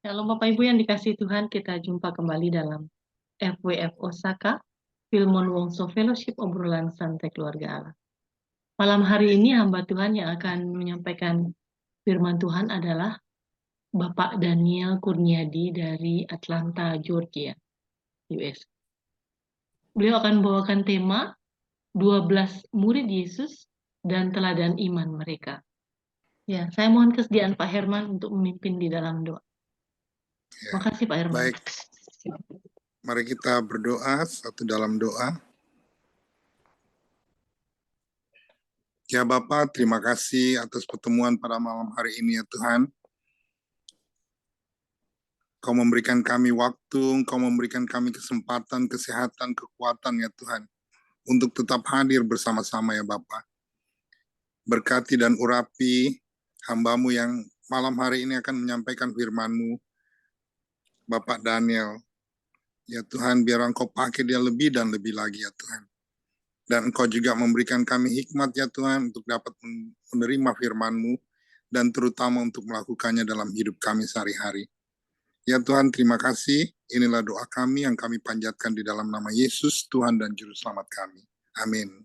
Shalom Bapak Ibu yang dikasihi Tuhan, kita jumpa kembali dalam FWF Osaka, Filmon Wongso Fellowship Obrolan Santai Keluarga Allah. Malam hari ini hamba Tuhan yang akan menyampaikan firman Tuhan adalah Bapak Daniel Kurniadi dari Atlanta, Georgia, US. Beliau akan membawakan tema 12 murid Yesus dan teladan iman mereka. Ya, saya mohon kesediaan Pak Herman untuk memimpin di dalam doa. Terima kasih Pak Herman. Baik, mari kita berdoa satu dalam doa. Ya Bapa, terima kasih atas pertemuan pada malam hari ini ya Tuhan. Kau memberikan kami waktu, Kau memberikan kami kesempatan, kesehatan, kekuatan ya Tuhan. Untuk tetap hadir bersama-sama ya Bapa. Berkati dan urapi hamba-Mu yang malam hari ini akan menyampaikan firman-Mu, Bapak Daniel. Ya Tuhan, biar Engkau pakai dia lebih dan lebih lagi ya Tuhan. Dan Engkau juga memberikan kami hikmat ya Tuhan untuk dapat menerima firman-Mu dan terutama untuk melakukannya dalam hidup kami sehari-hari. Ya Tuhan, terima kasih. Inilah doa kami yang kami panjatkan di dalam nama Yesus, Tuhan dan Juru Selamat kami. Amin.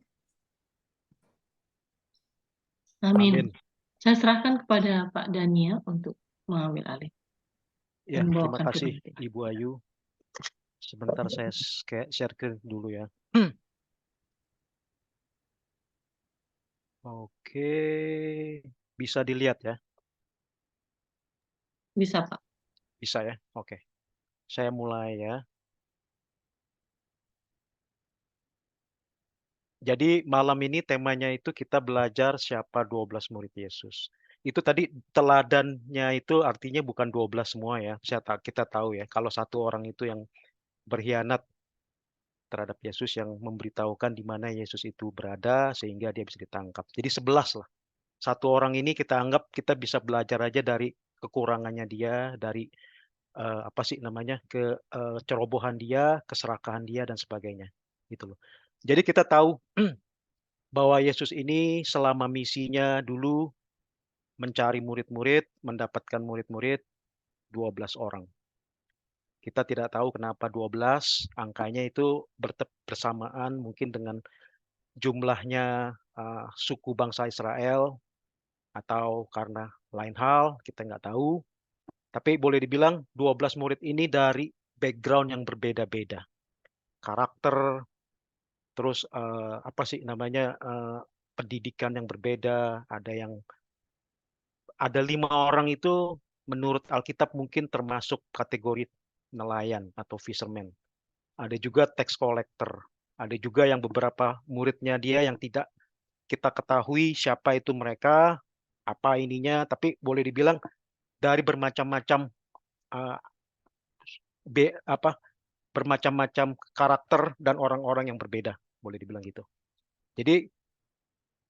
Amin. Saya serahkan kepada Pak Daniel untuk mengambil alih. Ya, terima kasih Ibu Ayu. Sebentar saya share dulu ya. Oke, bisa dilihat ya? Bisa Pak. Bisa ya? Oke. Saya mulai ya. Jadi malam ini temanya itu kita belajar siapa 12 murid Yesus. Itu tadi teladannya itu artinya bukan 12 semua ya. Kita tahu ya, kalau satu orang itu yang berkhianat terhadap Yesus, yang memberitahukan di mana Yesus itu berada sehingga dia bisa ditangkap. Jadi 11 lah. Satu orang ini kita anggap kita bisa belajar aja dari kekurangannya dia, dari kecerobohan dia, keserakahan dia dan sebagainya. Gitu loh. Jadi kita tahu bahwa Yesus ini selama misinya dulu mencari murid-murid, mendapatkan murid-murid 12 orang. Kita tidak tahu kenapa 12, angkanya itu bersamaan mungkin dengan jumlahnya suku bangsa Israel, atau karena lain hal, kita nggak tahu. Tapi boleh dibilang 12 murid ini dari background yang berbeda-beda. Karakter, terus pendidikan yang berbeda, ada 5 orang itu menurut Alkitab mungkin termasuk kategori nelayan atau fisherman. Ada juga tax collector. Ada juga yang beberapa muridnya dia yang tidak kita ketahui siapa itu mereka, apa ininya, tapi boleh dibilang dari bermacam-macam bermacam-macam karakter dan orang-orang yang berbeda, boleh dibilang gitu. Jadi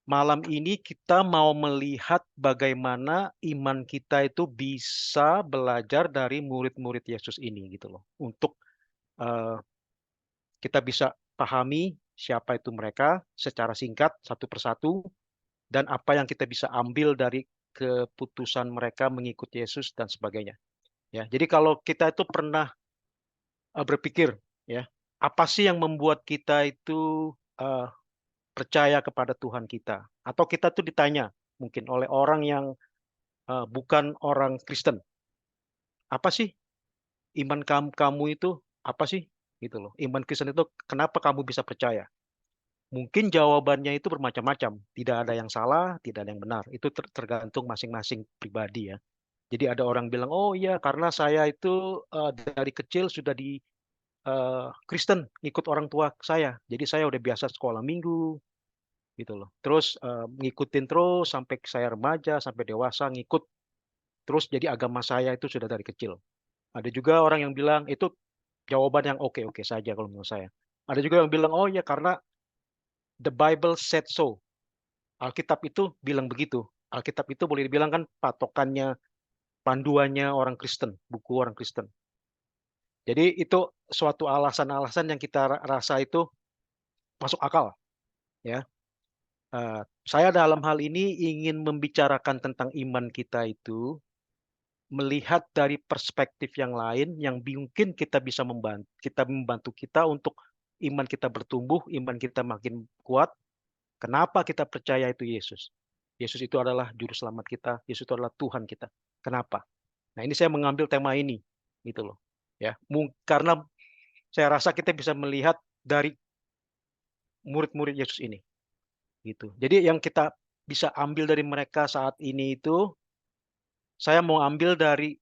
malam ini kita mau melihat bagaimana iman kita itu bisa belajar dari murid-murid Yesus ini gitu loh. Untuk kita bisa pahami siapa itu mereka secara singkat satu persatu dan apa yang kita bisa ambil dari keputusan mereka mengikuti Yesus dan sebagainya. Ya, jadi kalau kita itu pernah berpikir ya, apa sih yang membuat kita itu percaya kepada Tuhan kita? Atau kita tuh ditanya mungkin oleh orang yang bukan orang Kristen, apa sih iman kamu itu apa sih? Gitu loh. Iman Kristen itu kenapa kamu bisa percaya? Mungkin jawabannya itu bermacam-macam. Tidak ada yang salah, tidak ada yang benar. Itu tergantung masing-masing pribadi ya. Jadi ada orang bilang, oh iya karena saya itu dari kecil sudah di Kristen, ikut orang tua saya. Jadi saya udah biasa sekolah minggu, gitu loh. Terus ngikutin terus sampai saya remaja, sampai dewasa ngikut. Terus jadi agama saya itu sudah dari kecil. Ada juga orang yang bilang itu jawaban yang oke-oke saja kalau menurut saya. Ada juga yang bilang, oh ya karena the Bible said so. Alkitab itu bilang begitu. Alkitab itu boleh dibilang kan patokannya, panduannya orang Kristen, buku orang Kristen. Jadi itu suatu alasan-alasan yang kita rasa itu masuk akal. Ya, saya dalam hal ini ingin membicarakan tentang iman kita itu melihat dari perspektif yang lain yang mungkin kita bisa membantu kita untuk iman kita bertumbuh, iman kita makin kuat. Kenapa kita percaya itu Yesus? Yesus itu adalah juru selamat kita, Yesus itu adalah Tuhan kita. Kenapa? Nah, ini saya mengambil tema ini gitu loh. Ya, karena saya rasa kita bisa melihat dari murid-murid Yesus ini gitu. Jadi yang kita bisa ambil dari mereka saat ini itu, saya mau ambil dari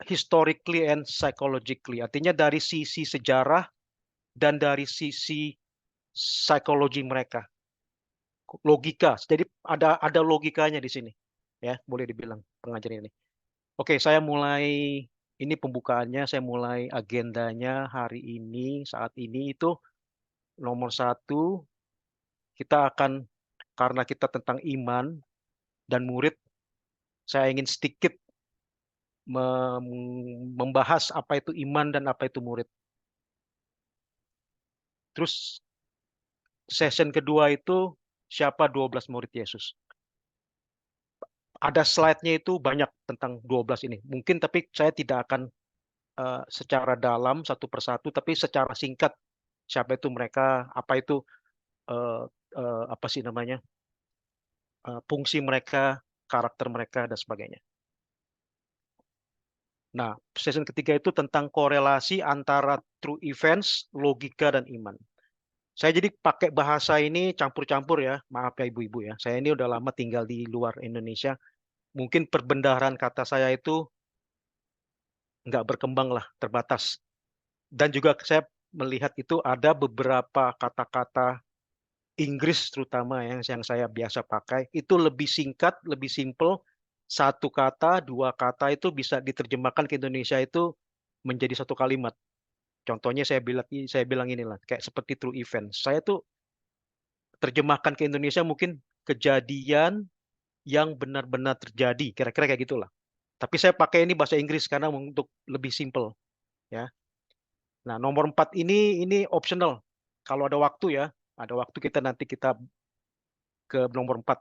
historically and psychologically, artinya dari sisi sejarah dan dari sisi psikologi mereka, logika. Jadi ada logikanya di sini, ya boleh dibilang pengajaran ini. Oke, saya mulai ini pembukaannya, saya mulai agendanya hari ini, saat ini itu nomor 1 kita akan, karena kita tentang iman dan murid, saya ingin sedikit membahas apa itu iman dan apa itu murid. Terus session kedua itu siapa 12 murid Yesus. Ada slide-nya itu banyak tentang 12 ini. Mungkin tapi saya tidak akan secara dalam satu persatu, tapi secara singkat siapa itu mereka, apa itu apa sih namanya, fungsi mereka, karakter mereka dan sebagainya. Nah, session ketiga itu tentang korelasi antara true events, logika, dan iman. Saya jadi pakai bahasa ini campur-campur ya, maaf ya ibu-ibu ya. Saya ini udah lama tinggal di luar Indonesia. Mungkin perbendaharaan kata saya itu nggak berkembang lah, terbatas. Dan juga saya melihat itu ada beberapa kata-kata Inggris terutama yang saya biasa pakai, itu lebih singkat, lebih simple. Satu kata, dua kata itu bisa diterjemahkan ke Indonesia itu menjadi satu kalimat. Contohnya saya bilang inilah, kayak seperti true event. Saya tuh terjemahkan ke Indonesia mungkin kejadian yang benar-benar terjadi, kira-kira kayak gitulah. Tapi saya pakai ini bahasa Inggris karena untuk lebih simple, ya. Nah, nomor 4 ini optional. Kalau ada waktu ya, ada waktu nanti kita ke nomor 4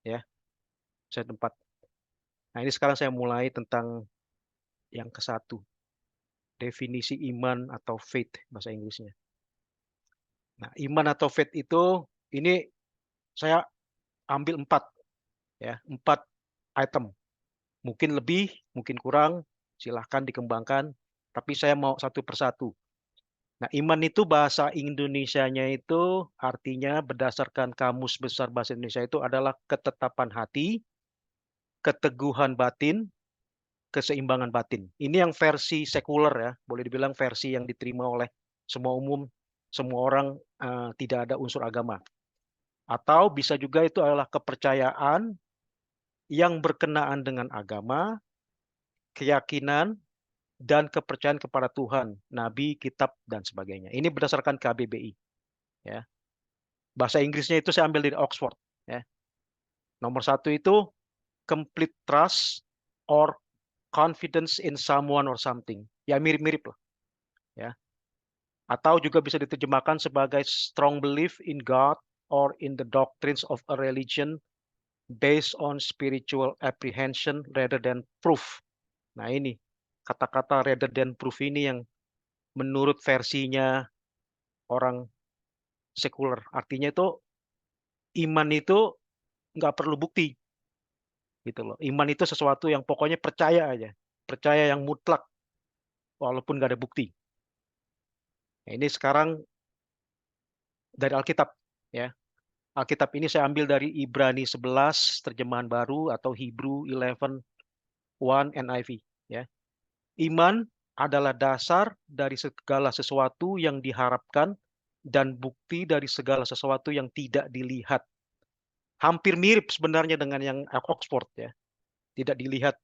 ya. Saya tempat. Nah, ini sekarang saya mulai tentang yang ke-1. Definisi iman atau faith bahasa Inggrisnya. Nah, iman atau faith itu ini saya ambil 4 ya, 4 item. Mungkin lebih, mungkin kurang, silahkan dikembangkan. Tapi saya mau satu persatu. Nah, iman itu bahasa Indonesianya itu artinya berdasarkan Kamus Besar Bahasa Indonesia itu adalah ketetapan hati, keteguhan batin, keseimbangan batin. Ini yang versi sekuler ya, boleh dibilang versi yang diterima oleh semua umum, semua orang, tidak ada unsur agama. Atau bisa juga itu adalah kepercayaan yang berkenaan dengan agama, keyakinan, dan kepercayaan kepada Tuhan, Nabi, Kitab, dan sebagainya. Ini berdasarkan KBBI. Ya. Bahasa Inggrisnya itu saya ambil dari Oxford. Ya. Nomor 1 itu complete trust or confidence in someone or something. Ya mirip-mirip lah. Ya. Atau juga bisa diterjemahkan sebagai strong belief in God or in the doctrines of a religion based on spiritual apprehension rather than proof. Nah ini kata-kata rather than proof ini yang menurut versinya orang sekuler. Artinya itu iman itu nggak perlu bukti. Gitu loh. Iman itu sesuatu yang pokoknya percaya aja. Percaya yang mutlak. Walaupun nggak ada bukti. Nah, ini sekarang dari Alkitab. Ya. Alkitab ini saya ambil dari Ibrani 11 terjemahan baru atau Hebrew 11:1 NIV. Ya. Iman adalah dasar dari segala sesuatu yang diharapkan dan bukti dari segala sesuatu yang tidak dilihat. Hampir mirip sebenarnya dengan yang Oxford ya. Tidak dilihat.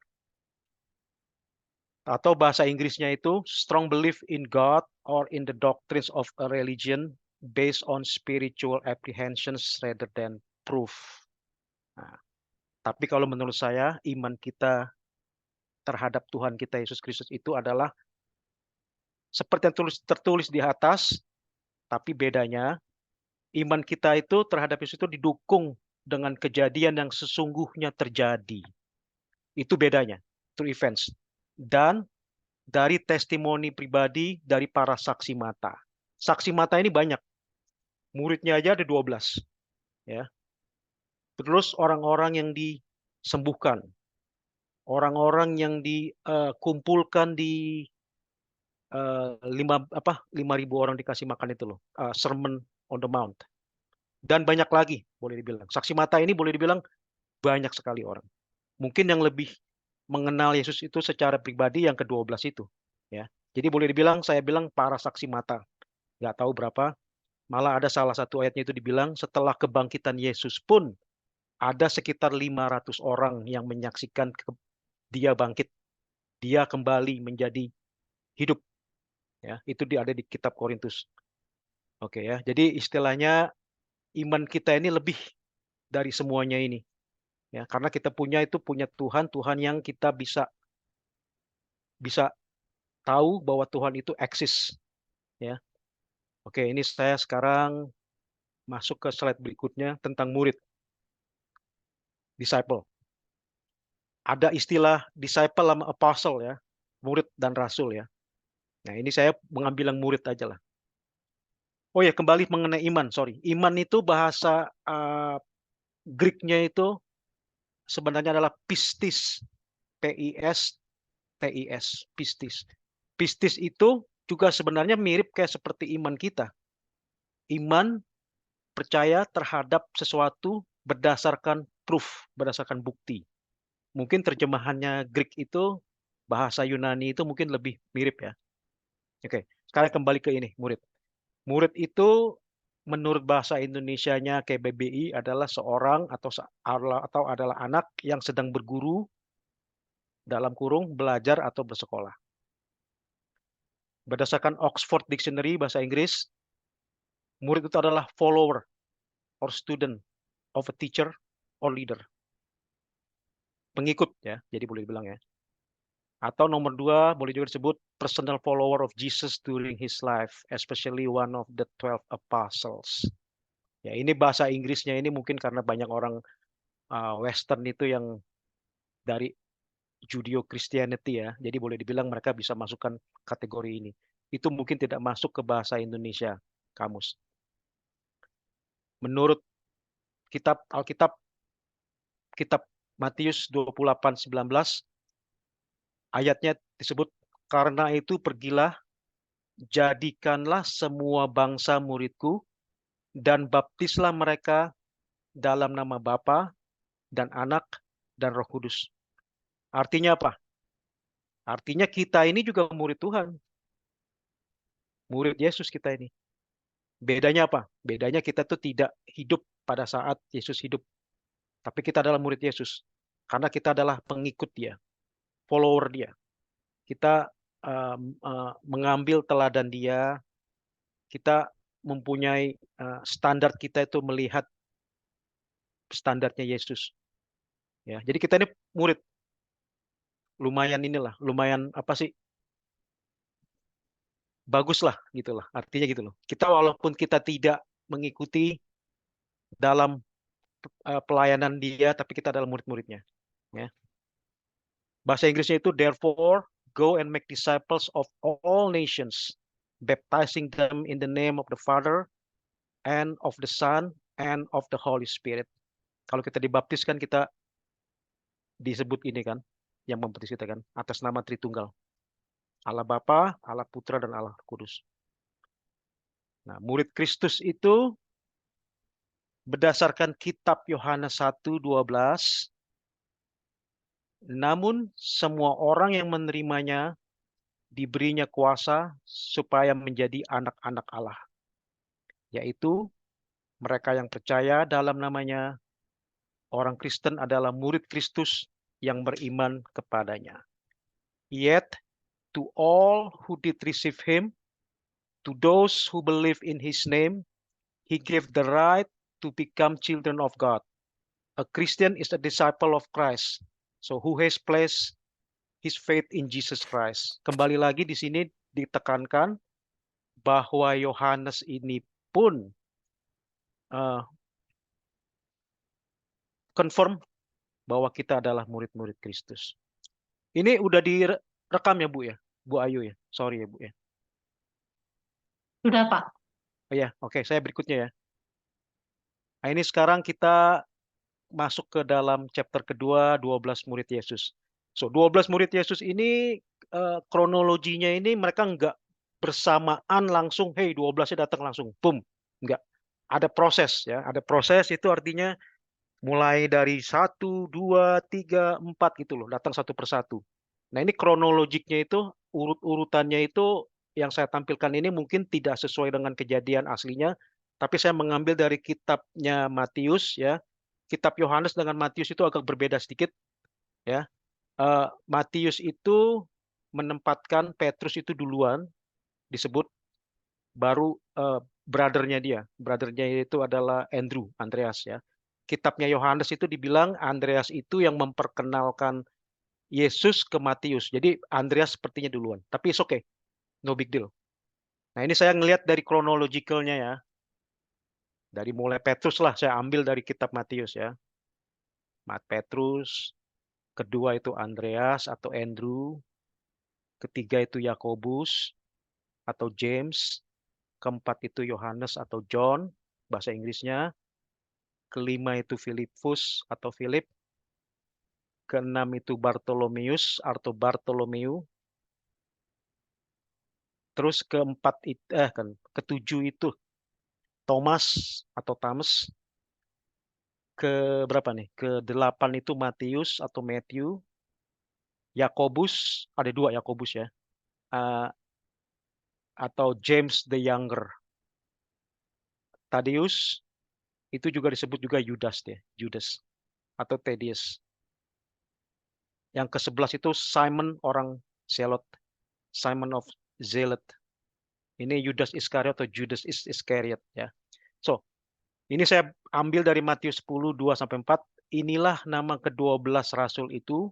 Atau bahasa Inggrisnya itu strong belief in God or in the doctrines of a religion based on spiritual apprehensions rather than proof. Nah, tapi kalau menurut saya iman kita terhadap Tuhan kita Yesus Kristus itu adalah seperti yang tertulis di atas, tapi bedanya iman kita itu terhadap Yesus itu didukung dengan kejadian yang sesungguhnya terjadi. Itu bedanya. true events, dan dari testimoni pribadi dari para saksi mata. Saksi mata ini banyak. Muridnya aja ada 12. Ya. Terus orang-orang yang disembuhkan. Orang-orang yang dikumpulkan di 5.000 orang dikasih makan itu loh. Sermon on the Mount. Dan banyak lagi boleh dibilang. Saksi mata ini boleh dibilang banyak sekali orang. Mungkin yang lebih mengenal Yesus itu secara pribadi yang ke-12 itu. Ya. Jadi boleh dibilang, saya bilang para saksi mata. Nggak tahu berapa. Malah ada salah satu ayatnya itu dibilang, setelah kebangkitan Yesus pun, ada sekitar 500 orang yang menyaksikan dia bangkit. Dia kembali menjadi hidup. Ya, itu ada di kitab Korintus. Oke ya. Jadi istilahnya iman kita ini lebih dari semuanya ini. Ya, karena kita punya Tuhan, Tuhan yang kita bisa tahu bahwa Tuhan itu eksis. Ya. Oke, ini saya sekarang masuk ke slide berikutnya tentang murid. Disciple. Ada istilah disciple sama apostle ya, murid dan rasul ya. Nah, ini saya mengambil yang murid aja lah. Oh ya, kembali mengenai iman, sorry. Iman itu bahasa Greeknya itu sebenarnya adalah pistis. P-I-S-T-I-S, pistis. Pistis itu juga sebenarnya mirip kayak seperti iman kita. Iman percaya terhadap sesuatu berdasarkan proof, berdasarkan bukti. Mungkin terjemahannya Greek itu, bahasa Yunani itu mungkin lebih mirip ya. Oke, sekarang kembali ke ini, murid. Murid itu menurut bahasa Indonesianya KBBI adalah seorang atau adalah anak yang sedang berguru, dalam kurung belajar atau bersekolah. Berdasarkan Oxford Dictionary bahasa Inggris, murid itu adalah follower or student of a teacher or leader. Pengikut ya, jadi boleh dibilang ya. Atau nomor 2 boleh juga disebut personal follower of Jesus during his life, especially one of the 12 apostles. Ya, ini bahasa Inggrisnya ini mungkin karena banyak orang Western itu yang dari Judeo-Christianity ya. Jadi boleh dibilang mereka bisa masukkan kategori ini. Itu mungkin tidak masuk ke bahasa Indonesia kamus. Menurut kitab Alkitab, kitab Matius 28:19, ayatnya disebut, karena itu pergilah, jadikanlah semua bangsa muridku, dan baptislah mereka dalam nama Bapa dan Anak dan Roh Kudus. Artinya apa? Artinya kita ini juga murid Tuhan. Murid Yesus kita ini. Bedanya apa? Bedanya kita tuh tidak hidup pada saat Yesus hidup. Tapi kita adalah murid Yesus. Karena kita adalah pengikut dia. Follower dia. Kita mengambil teladan dia. Kita mempunyai standar kita itu melihat standarnya Yesus. Ya, jadi kita ini murid. Lumayan apa sih? Bagus lah gitulah. Artinya gitu loh. Kita walaupun kita tidak mengikuti dalam pelayanan dia, tapi kita adalah murid-muridnya. Ya. Bahasa Inggrisnya itu therefore go and make disciples of all nations, baptizing them in the name of the Father and of the Son and of the Holy Spirit. Kalau kita dibaptis kan kita disebut ini kan, yang membaptis kita kan, atas nama Tritunggal. Allah Bapa, Allah Putra, dan Allah Kudus. Nah, murid Kristus itu berdasarkan kitab Yohanes 1:12, namun semua orang yang menerimanya diberinya kuasa supaya menjadi anak-anak Allah, yaitu mereka yang percaya dalam namanya. Orang Kristen adalah murid Kristus yang beriman kepadanya. Yet, to all who did receive him, to those who believe in his name, he gave the right to become children of God. A Christian is a disciple of Christ. So who has placed his faith in Jesus Christ. Kembali lagi di sini ditekankan bahwa Yohanes ini pun confirm bahwa kita adalah murid-murid Kristus. Ini udah direkam ya Bu ya? Bu Ayu ya? Sorry ya Bu ya. Sudah, Pak. Oh ya, oke, saya berikutnya ya. Nah, ini sekarang kita masuk ke dalam chapter kedua, 12 murid Yesus. So, 12 murid Yesus ini kronologinya ini mereka nggak bersamaan langsung, hey 12-nya datang langsung, boom. Nggak. Ada proses ya, ada proses itu artinya mulai dari 1, 2, 3, 4 gitu loh, datang satu persatu. Nah ini kronologiknya itu, urut-urutannya itu yang saya tampilkan ini mungkin tidak sesuai dengan kejadian aslinya, tapi saya mengambil dari kitabnya Matius ya. Kitab Yohanes dengan Matius itu agak berbeda sedikit ya. Matius itu menempatkan Petrus itu duluan disebut, baru brothernya itu adalah Andreas ya. Kitabnya Yohanes itu dibilang Andreas itu yang memperkenalkan Yesus ke Matius. Jadi Andreas sepertinya duluan. Tapi it's okay, no big deal. Nah ini saya ngelihat dari kronologikalnya ya. Dari mulai Petrus lah saya ambil dari kitab Matius ya. Petrus, kedua itu Andreas atau Andrew, ketiga itu Yakobus atau James, keempat itu Yohanes atau John, bahasa Inggrisnya, kelima itu Filipus atau Philip, keenam itu Bartolomeus atau Bartolomeu, terus ketujuh itu Thomas atau Thomas, ke berapa nih? Ke delapan itu Matius atau Matthew, Yakobus, ada dua Yakobus ya, eh, atau James the Younger, Tadeus, itu juga disebut juga Judas deh, Judas atau Thaddeus. Yang ke-11 itu Simon orang Zelot, Simon of Zealot. Ini Judas Iskariot atau Judas Iskariot ya. So, ini saya ambil dari Matius 10, 2 sampai 4. Inilah nama ke-12 rasul itu.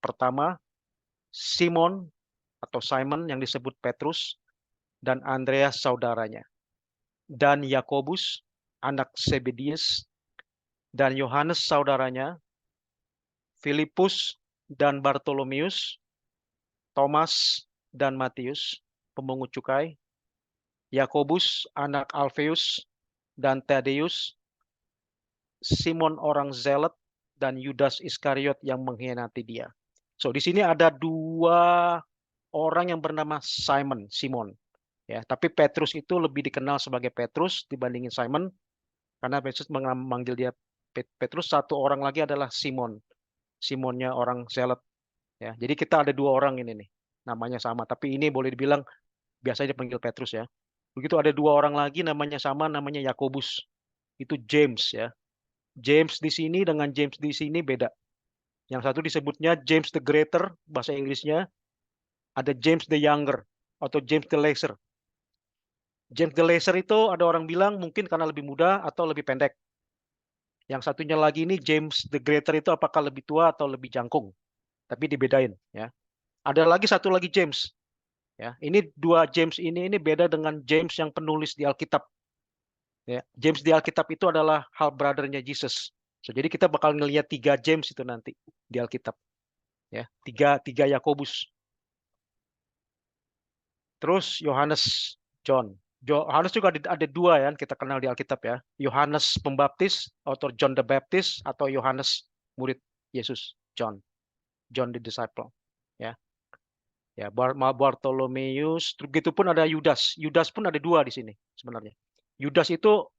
Pertama, Simon atau Simon yang disebut Petrus dan Andreas saudaranya. Dan Yakobus, anak Zebedius, dan Yohanes saudaranya, Filipus dan Bartolomeus, Thomas dan Matius, pemungut cukai, Yakobus, anak Alfeus dan Tadeus, Simon orang Zealot, dan Yudas Iskariot yang mengkhianati dia. So, di sini ada dua orang yang bernama Simon. Ya, tapi Petrus itu lebih dikenal sebagai Petrus dibandingin Simon, karena Yesus memanggil dia Petrus. Satu orang lagi adalah Simon. Simonnya orang Zealot. Ya, jadi kita ada dua orang ini nih, namanya sama. Tapi ini boleh dibilang biasanya dipanggil Petrus ya. Begitu ada dua orang lagi namanya sama, namanya Yakobus. Itu James ya. James di sini dengan James di sini beda. Yang satu disebutnya James the Greater, bahasa Inggrisnya. Ada James the Younger atau James the Lesser. James the Lesser itu ada orang bilang mungkin karena lebih muda atau lebih pendek. Yang satunya lagi ini James the Greater itu apakah lebih tua atau lebih jangkung. Tapi dibedain ya. Ada lagi satu lagi James. Ya, ini dua James ini beda dengan James yang penulis di Alkitab. Ya, James di Alkitab itu adalah half brother-nya Jesus. So, jadi kita bakal ngelihat tiga James itu nanti di Alkitab. Ya, tiga Yakobus. Terus Yohanes, John. Yohanes juga ada dua ya kita kenal di Alkitab ya. Yohanes Pembaptis atau John the Baptist atau Yohanes murid Yesus, John the disciple. Ya. Ya, Bartolomeus, begitu pun ada Yudas. Yudas pun ada dua di sini sebenarnya. Yudas itu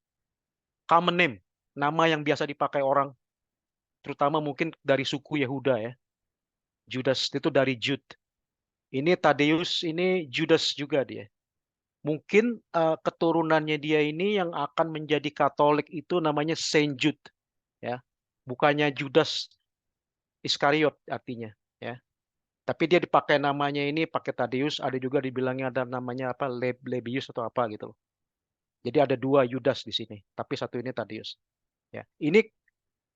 common name, nama yang biasa dipakai orang, terutama mungkin dari suku Yehuda ya. Judas itu dari Jude. Ini Tadeus, ini Judas juga dia. Mungkin keturunannya dia ini yang akan menjadi Katolik itu namanya Saint Jude, ya. Bukannya Judas Iskariot artinya, ya. Tapi dia dipakai namanya ini pakai Tadeus, ada juga dibilangnya ada namanya apa Lebius atau apa gitu loh. Jadi ada dua Yudas di sini, tapi satu ini Tadeus. Ya, ini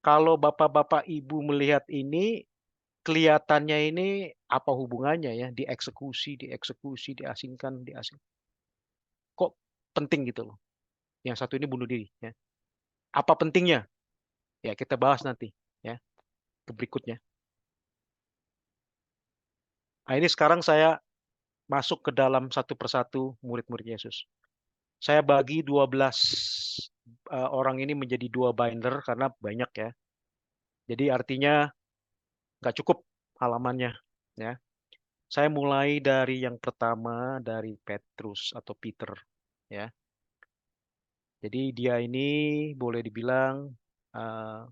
kalau bapak-bapak ibu melihat ini kelihatannya ini apa hubungannya ya, dieksekusi, diasingkan. Kok penting gitu loh. Yang satu ini bunuh diri ya. Apa pentingnya? Ya, kita bahas nanti ya, ke berikutnya. Nah, ini sekarang saya masuk ke dalam satu persatu murid-murid Yesus. Saya bagi 12 orang ini menjadi 2 binder karena banyak ya. Jadi artinya nggak cukup halamannya ya. Saya mulai dari yang pertama dari Petrus atau Peter ya. Jadi dia ini boleh dibilang uh,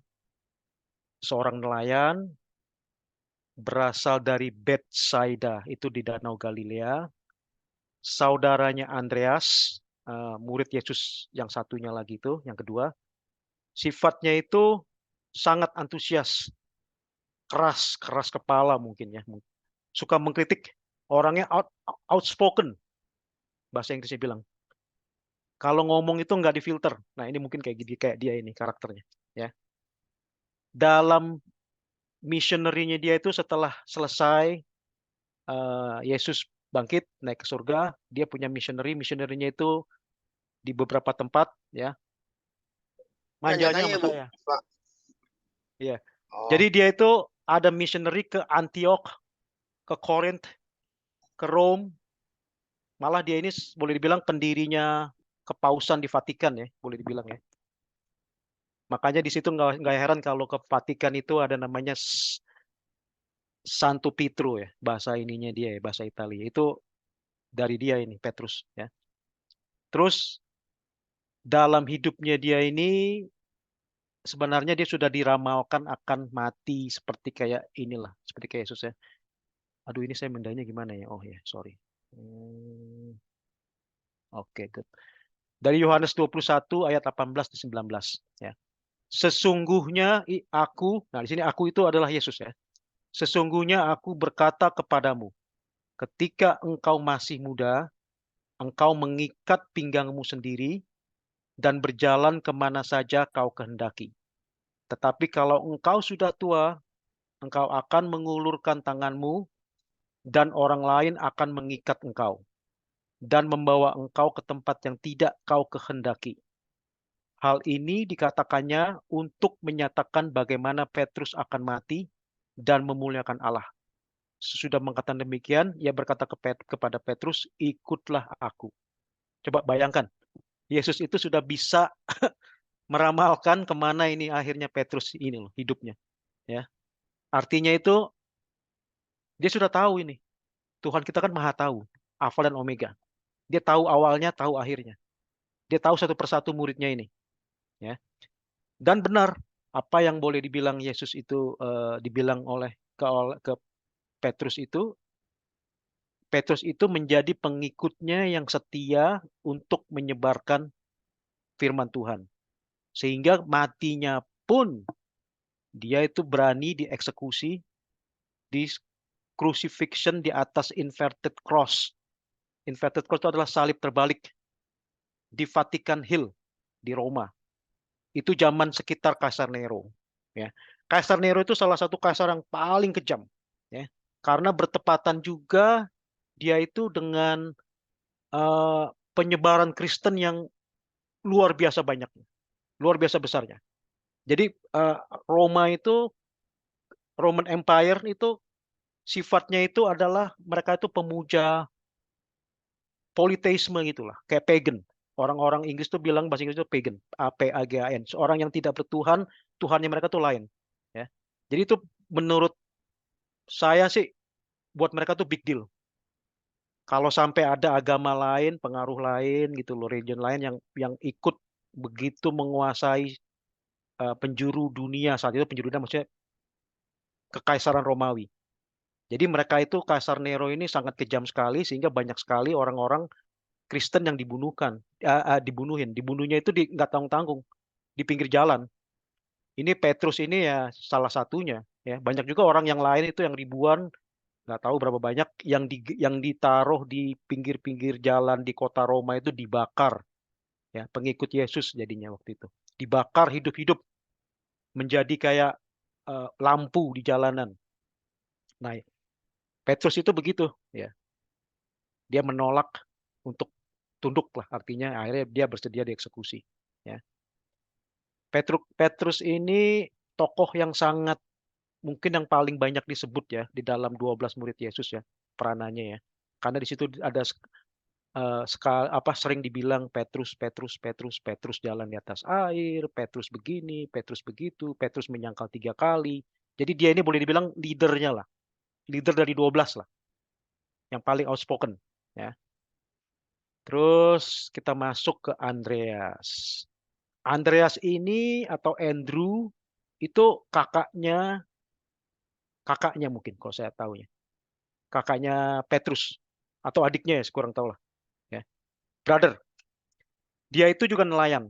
seorang nelayan berasal dari Bethsaida itu di Danau Galilea. Saudaranya Andreas, murid Yesus yang satunya lagi itu, yang kedua, sifatnya itu sangat antusias, keras kepala mungkin ya, suka mengkritik, orangnya outspoken, bahasa Inggrisnya bilang. Kalau ngomong itu nggak difilter. Nah ini mungkin kayak dia ini karakternya, ya. Dalam missionary-nya dia itu setelah selesai Yesus bangkit naik ke surga, dia punya missionary-nya itu di beberapa tempat, ya. Manjanya Tanya-tanya sama Bu, saya. Pak. Iya. Oh, Jadi dia itu ada missionary ke Antioch, ke Korinth, ke Rome. Malah dia ini boleh dibilang pendirinya kepausan di Vatikan ya, boleh dibilang ya. Makanya di situ nggak heran kalau ke Vatikan itu ada namanya Santo Pietro ya, bahasa ininya dia ya, bahasa Italia. Itu dari dia ini, Petrus ya. Terus dalam hidupnya dia ini sebenarnya dia sudah diramalkan akan mati seperti kayak inilah, seperti kayak Yesus ya. Aduh ini saya mendanya gimana ya? Oh ya, sorry. Oke, good. Dari Yohanes 21 ayat 18 dan 19 ya. Sesungguhnya aku, nah di sini aku itu adalah Yesus ya. Sesungguhnya aku berkata kepadamu, ketika engkau masih muda, engkau mengikat pinggangmu sendiri dan berjalan kemana saja kau kehendaki. Tetapi kalau engkau sudah tua, engkau akan mengulurkan tanganmu dan orang lain akan mengikat engkau dan membawa engkau ke tempat yang tidak kau kehendaki. Hal ini dikatakannya untuk menyatakan bagaimana Petrus akan mati dan memuliakan Allah. Sesudah mengatakan demikian, ia berkata kepada Petrus, ikutlah aku. Coba bayangkan, Yesus itu sudah bisa meramalkan kemana ini akhirnya Petrus ini loh, hidupnya. Ya, artinya itu dia sudah tahu ini. Tuhan kita kan maha tahu, Alfa dan Omega. Dia tahu awalnya, tahu akhirnya. Dia tahu satu persatu muridnya ini. Ya. Dan benar, apa yang boleh dibilang Yesus itu dibilang oleh ke Petrus itu menjadi pengikutnya yang setia untuk menyebarkan firman Tuhan. Sehingga matinya pun dia itu berani dieksekusi, di crucifixion di atas inverted cross. Inverted cross itu adalah salib terbalik di Vatican Hill di Roma. Itu zaman sekitar Kaisar Nero. Ya. Kaisar Nero itu salah satu kaisar yang paling kejam. Ya. Karena bertepatan juga dia itu dengan penyebaran Kristen yang luar biasa banyaknya, luar biasa besarnya. Jadi Roman Empire itu sifatnya itu adalah mereka itu pemuja politeisme gitulah, kayak pagan. Orang-orang Inggris tuh bilang bahasa Inggris itu pagan, pagan, seorang yang tidak bertuhan, Tuhannya mereka tuh lain. Ya. Jadi itu menurut saya sih buat mereka tuh big deal. Kalau sampai ada agama lain, pengaruh lain gitu loh, religion lain yang ikut begitu menguasai penjuru dunia saat itu, penjuru dunia maksudnya kekaisaran Romawi. Jadi mereka itu Kaisar Nero ini sangat kejam sekali sehingga banyak sekali orang-orang Kristen yang dibunuhnya itu nggak tanggung-tanggung di pinggir jalan. Ini Petrus ini ya salah satunya. Ya banyak juga orang yang lain itu yang ribuan, nggak tahu berapa banyak yang ditaruh di pinggir-pinggir jalan di kota Roma itu dibakar. Ya pengikut Yesus jadinya waktu itu dibakar hidup-hidup menjadi kayak lampu di jalanan. Nah, Petrus itu begitu, ya. Dia menolak untuk tunduk lah, artinya akhirnya dia bersedia dieksekusi. Ya. Petrus ini tokoh yang sangat mungkin yang paling banyak disebut ya di dalam 12 murid Yesus ya. peranannya ya. Karena di situ ada sering dibilang Petrus jalan di atas air, Petrus begini, Petrus begitu, Petrus menyangkal 3 kali. Jadi dia ini boleh dibilang leadernya lah, leader dari 12 lah, yang paling outspoken ya. Terus kita masuk ke Andreas. Andreas ini atau Andrew itu kakaknya mungkin kalau saya tahu ya. Kakaknya Petrus atau adiknya ya, kurang tahu lah ya. Brother. Dia itu juga nelayan.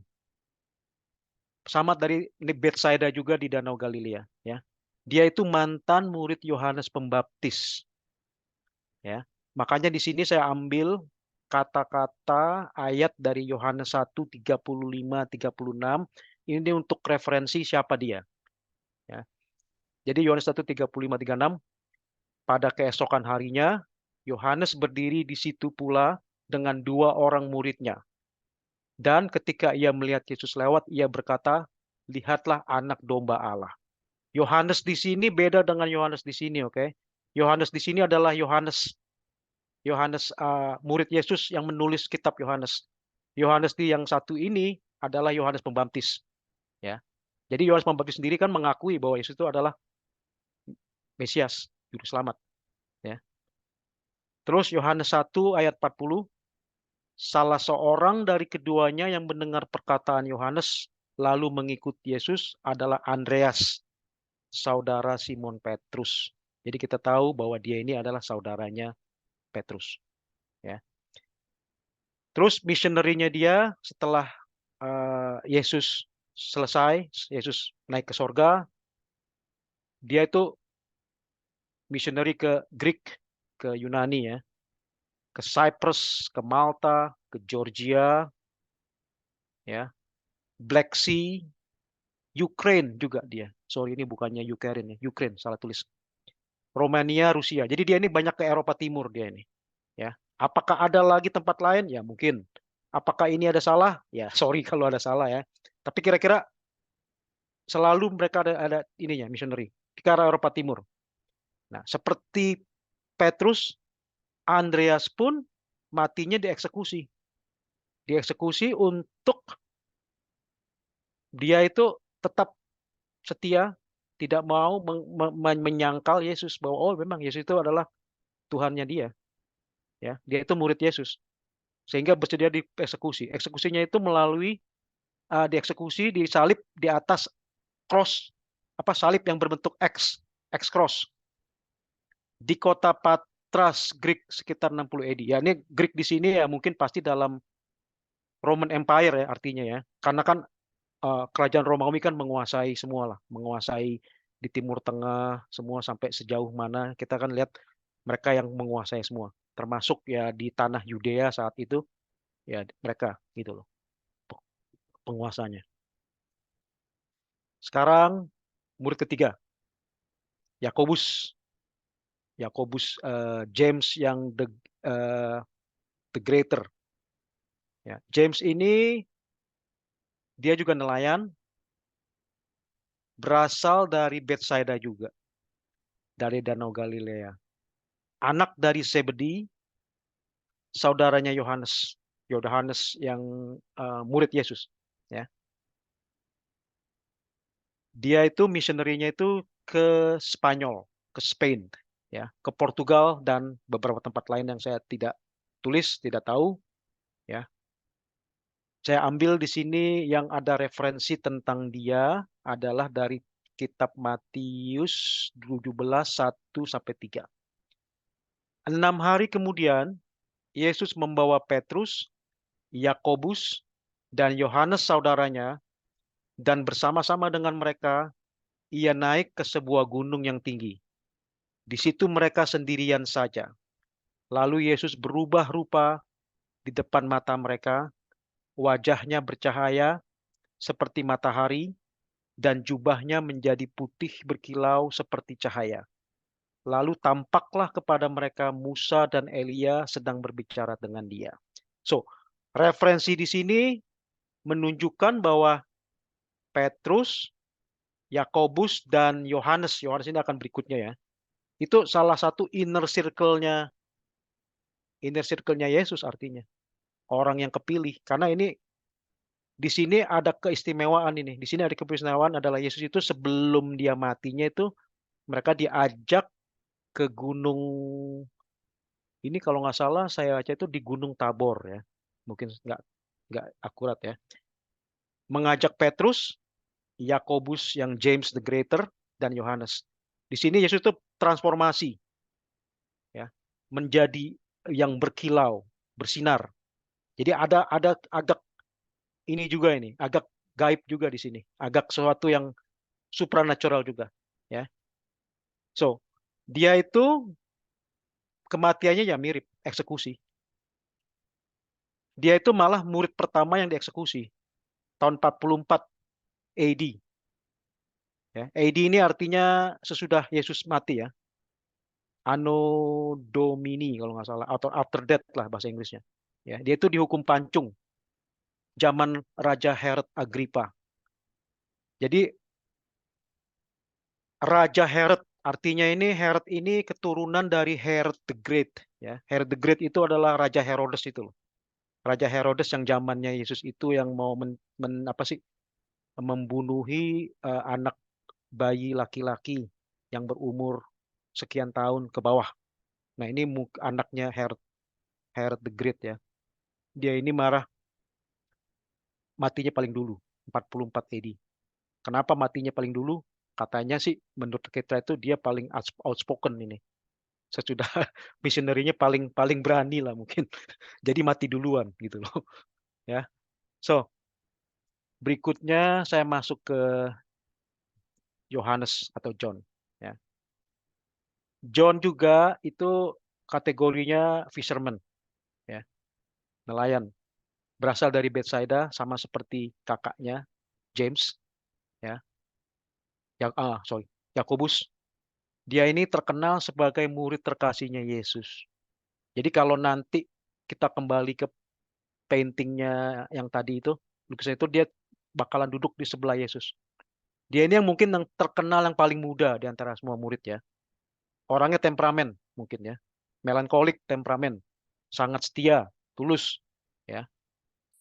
Sama dari Bethsaida juga di Danau Galilea ya. Dia itu mantan murid Yohanes Pembaptis. Ya. Makanya di sini saya ambil kata-kata ayat dari Yohanes 1:35-36 ini untuk referensi siapa dia. Ya. Jadi Yohanes 1:35-36, pada keesokan harinya Yohanes berdiri di situ pula dengan 2 orang muridnya. Dan ketika ia melihat Yesus lewat, ia berkata, "Lihatlah anak domba Allah." Yohanes di sini beda dengan Yohanes di sini, oke? Yohanes di sini adalah Yohanes murid Yesus yang menulis kitab Yohanes. Yohanes di yang satu ini adalah Yohanes Pembaptis, ya. Jadi Yohanes Pembaptis sendiri kan mengakui bahwa Yesus itu adalah Mesias, juru selamat, ya. Terus Yohanes 1 ayat 40, salah seorang dari keduanya yang mendengar perkataan Yohanes lalu mengikut Yesus adalah Andreas, saudara Simon Petrus. Jadi kita tahu bahwa dia ini adalah saudaranya Petrus. Ya. Terus missionary-nya dia setelah Yesus selesai, Yesus naik ke sorga, dia itu missionary ke Greek, ke Yunani ya, ke Cyprus, ke Malta, ke Georgia, ya, Black Sea, Ukraine juga dia. Sorry ini bukannya Ukraine ya, Ukraine salah tulis. Romania, Rusia. Jadi dia ini banyak ke Eropa Timur dia ini. Ya, apakah ada lagi tempat lain? Ya mungkin. Apakah ini ada salah? Ya sorry kalau ada salah ya. Tapi kira-kira selalu mereka ada ininya missionary ke arah Eropa Timur. Nah, seperti Petrus, Andreas pun matinya dieksekusi. Dieksekusi untuk dia itu tetap setia, tidak mau menyangkal Yesus bahwa oh memang Yesus itu adalah Tuhannya dia. Ya, dia itu murid Yesus. Sehingga bersedia dieksekusi. Eksekusinya itu melalui dieksekusi, disalib di atas cross, salib yang berbentuk X cross. Di kota Patras, Greek sekitar 60 AD. Ya, ini Greek di sini ya mungkin pasti dalam Roman Empire ya artinya ya. Karena kan kerajaan Romawi kan menguasai semua lah, menguasai di Timur Tengah semua sampai sejauh mana kita kan lihat mereka yang menguasai semua, termasuk ya di tanah Yudea saat itu ya mereka gitu loh penguasanya. Sekarang murid ketiga, Yakobus, James yang the Greater. Ya, James ini dia juga nelayan, berasal dari Bethsaida juga, dari Danau Galilea. Anak dari Zebedi, saudaranya Yohanes yang murid Yesus. Ya. Dia itu missionary-nya itu ke Spanyol, ke Spain, ya, ke Portugal dan beberapa tempat lain yang saya tidak tulis, tidak tahu. Ya. Saya ambil di sini yang ada referensi tentang dia adalah dari kitab Matius 17:1-3. 6 hari kemudian, Yesus membawa Petrus, Yakobus, dan Yohanes saudaranya, dan bersama-sama dengan mereka, ia naik ke sebuah gunung yang tinggi. Di situ mereka sendirian saja. Lalu Yesus berubah rupa di depan mata mereka, wajahnya bercahaya seperti matahari, dan jubahnya menjadi putih berkilau seperti cahaya. Lalu tampaklah kepada mereka Musa dan Elia sedang berbicara dengan dia. So, referensi di sini menunjukkan bahwa Petrus, Yakobus, dan Yohanes ini akan berikutnya ya. Itu salah satu inner circle-nya Inner circle-nya Yesus artinya. Orang yang kepilih. Karena ini di sini ada keistimewaan ini. Di sini ada keistimewaan adalah Yesus itu sebelum dia matinya itu mereka diajak ke gunung, ini kalau nggak salah saya baca itu di Gunung Tabor ya. Mungkin nggak akurat ya. Mengajak Petrus, Yakobus yang James the Greater, dan Yohanes. Di sini Yesus itu transformasi ya, menjadi yang berkilau, bersinar. Jadi ada agak ini juga ini, agak gaib juga di sini, agak sesuatu yang supranatural juga ya. So, dia itu kematiannya ya mirip eksekusi. Dia itu malah murid pertama yang dieksekusi tahun 44 AD. Ya, AD ini artinya sesudah Yesus mati ya. Anno Domini kalau nggak salah, atau after death lah bahasa Inggrisnya. Ya, dia itu dihukum pancung zaman Raja Herod Agrippa. Jadi Raja Herod artinya ini Herod ini keturunan dari Herod the Great ya. Herod the Great itu adalah Raja Herodes itu loh. Raja Herodes yang zamannya Yesus itu yang mau membunuhi anak bayi laki-laki yang berumur sekian tahun ke bawah. Nah, ini anaknya Herod the Great ya. Dia ini matinya paling dulu, 44 AD. Kenapa matinya paling dulu? Katanya sih menurut kita itu dia paling outspoken ini. Sesudah missionary-nya paling berani lah mungkin. Jadi mati duluan gitu loh. Ya. So, berikutnya saya masuk ke Yohanes atau John ya. John juga itu kategorinya fisherman ya, nelayan. Berasal dari Bethsaida sama seperti kakaknya James ya. Yakobus. Dia ini terkenal sebagai murid terkasihnya Yesus. Jadi kalau nanti kita kembali ke paintingnya yang tadi itu, lukisan itu dia bakalan duduk di sebelah Yesus. Dia ini yang mungkin yang terkenal yang paling muda di antara semua murid ya. Orangnya temperamen mungkin ya. Melankolik temperamen. Sangat setia, tulus ya.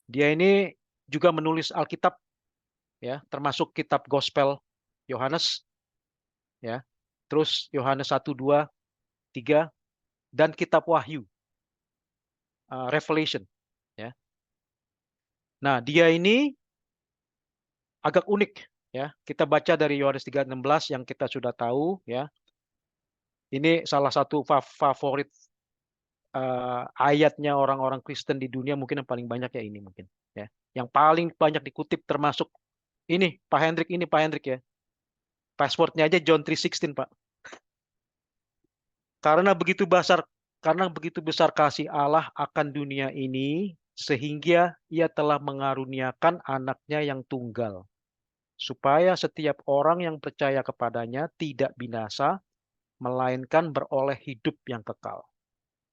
Dia ini juga menulis Alkitab ya, termasuk kitab Gospel Yohanes ya. Terus Yohanes 1, 2, 3 dan kitab Wahyu. Revelation ya. Nah, dia ini agak unik ya. Kita baca dari Yohanes 3:16 yang kita sudah tahu ya. Ini salah satu favorit ayatnya orang-orang Kristen di dunia, mungkin yang paling banyak ya ini mungkin ya. Yang paling banyak dikutip termasuk ini Pak Hendrik ya. Passwordnya aja John 3:16 Pak. Karena begitu besar kasih Allah akan dunia ini sehingga ia telah mengaruniakan anaknya yang tunggal supaya setiap orang yang percaya kepadanya tidak binasa melainkan beroleh hidup yang kekal.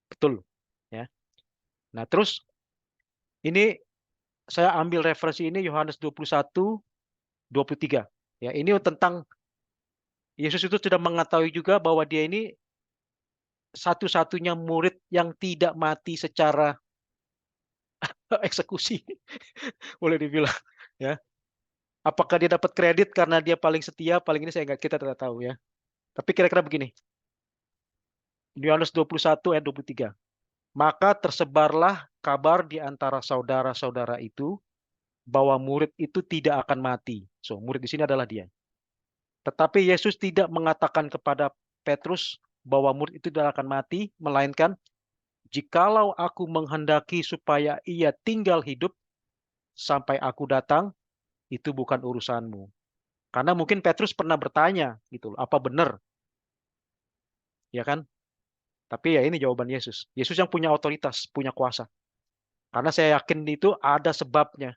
Betul ya. Nah, terus ini saya ambil referensi ini Yohanes 21:23 ya. Ini tentang Yesus itu sudah mengetahui juga bahwa dia ini satu-satunya murid yang tidak mati secara eksekusi. Boleh dibilang ya. Apakah dia dapat kredit karena dia paling setia, paling ini kita tidak tahu ya. Tapi kira-kira begini. Yohanes 21 ayat 23. Maka tersebarlah kabar di antara saudara-saudara itu bahwa murid itu tidak akan mati. So, murid di sini adalah dia. Tetapi Yesus tidak mengatakan kepada Petrus bahwa murid itu tidak akan mati, melainkan jikalau aku menghendaki supaya ia tinggal hidup sampai aku datang, itu bukan urusanmu. Karena mungkin Petrus pernah bertanya gitu loh, apa benar? Ya kan? Tapi ya ini jawaban Yesus. Yesus yang punya otoritas, punya kuasa. Karena saya yakin itu ada sebabnya.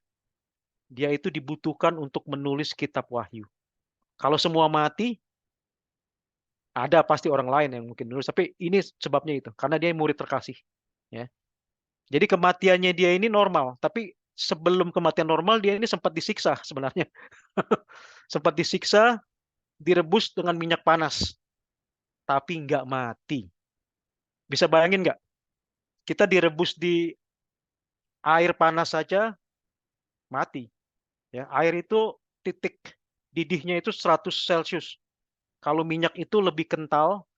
Dia itu dibutuhkan untuk menulis kitab Wahyu. Kalau semua mati, ada pasti orang lain yang mungkin nulis. Tapi ini sebabnya itu. Karena dia murid terkasih. Ya. Jadi kematiannya dia ini normal. Tapi sebelum kematian normal, dia ini sempat disiksa sebenarnya. Sempat disiksa, direbus dengan minyak panas. Tapi nggak mati. Bisa bayangin nggak? Kita direbus di air panas saja mati. Ya, air itu titik didihnya itu 100 Celcius. Kalau minyak itu lebih kental,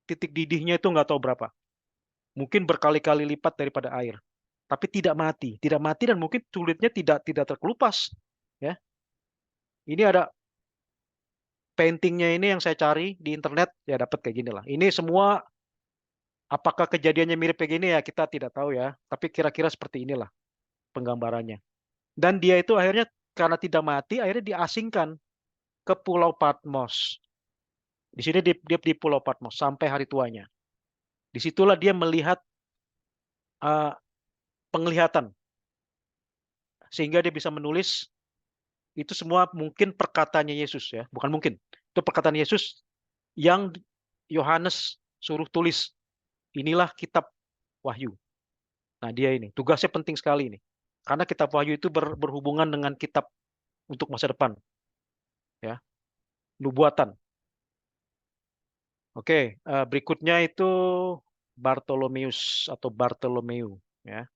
titik didihnya itu nggak tahu berapa. Mungkin berkali-kali lipat daripada air. Tapi tidak mati dan mungkin kulitnya tidak terkelupas. Ya, ini ada paintingnya ini yang saya cari di internet, ya dapat kayak gini lah. Ini semua apakah kejadiannya mirip kayak gini ya kita tidak tahu ya. Tapi kira-kira seperti inilah penggambarannya. Dan dia itu akhirnya karena tidak mati, akhirnya diasingkan ke Pulau Patmos. Di sini dia di Pulau Patmos sampai hari tuanya. Disitulah dia melihat penglihatan, sehingga dia bisa menulis itu semua mungkin perkataannya Yesus ya, bukan mungkin. Itu perkataan Yesus yang Yohanes suruh tulis. Inilah kitab Wahyu. Nah, dia ini tugasnya penting sekali ini. Karena kitab Wahyu itu berhubungan dengan kitab untuk masa depan. Ya, nubuatan. Oke, berikutnya itu Bartolomeus atau Bartolomeu ya.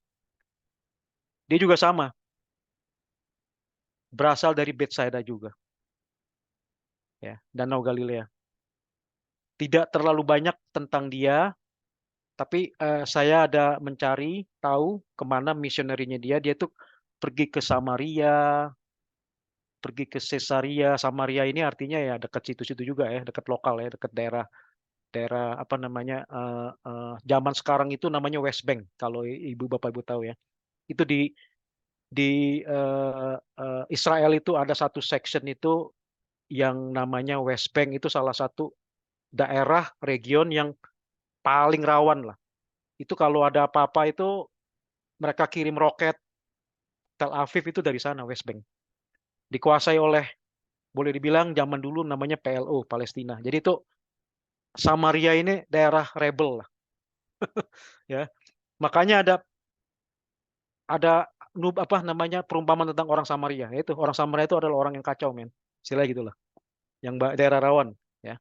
Dia juga sama. Berasal dari Betsaida juga. Ya, Danau Galilea. Tidak terlalu banyak tentang dia, tapi saya ada mencari tahu kemana misionerinya dia. Dia tuh pergi ke Samaria, pergi ke Caesarea. Samaria ini artinya ya dekat situ-situ juga ya, dekat lokal ya, dekat daerah apa namanya zaman sekarang itu namanya West Bank kalau ibu bapak ibu tahu ya. Itu di Israel itu ada satu section itu yang namanya West Bank, itu salah satu daerah region yang paling rawan lah. Itu kalau ada apa-apa itu mereka kirim roket. Tel Aviv itu dari sana, West Bank. Dikuasai oleh, boleh dibilang zaman dulu namanya PLO, Palestina. Jadi itu Samaria ini daerah rebel lah. Ya. Makanya ada apa namanya perumpamaan tentang orang Samaria. Itu orang Samaria itu adalah orang yang kacau, men. Istilah gitulah. Yang daerah rawan, ya.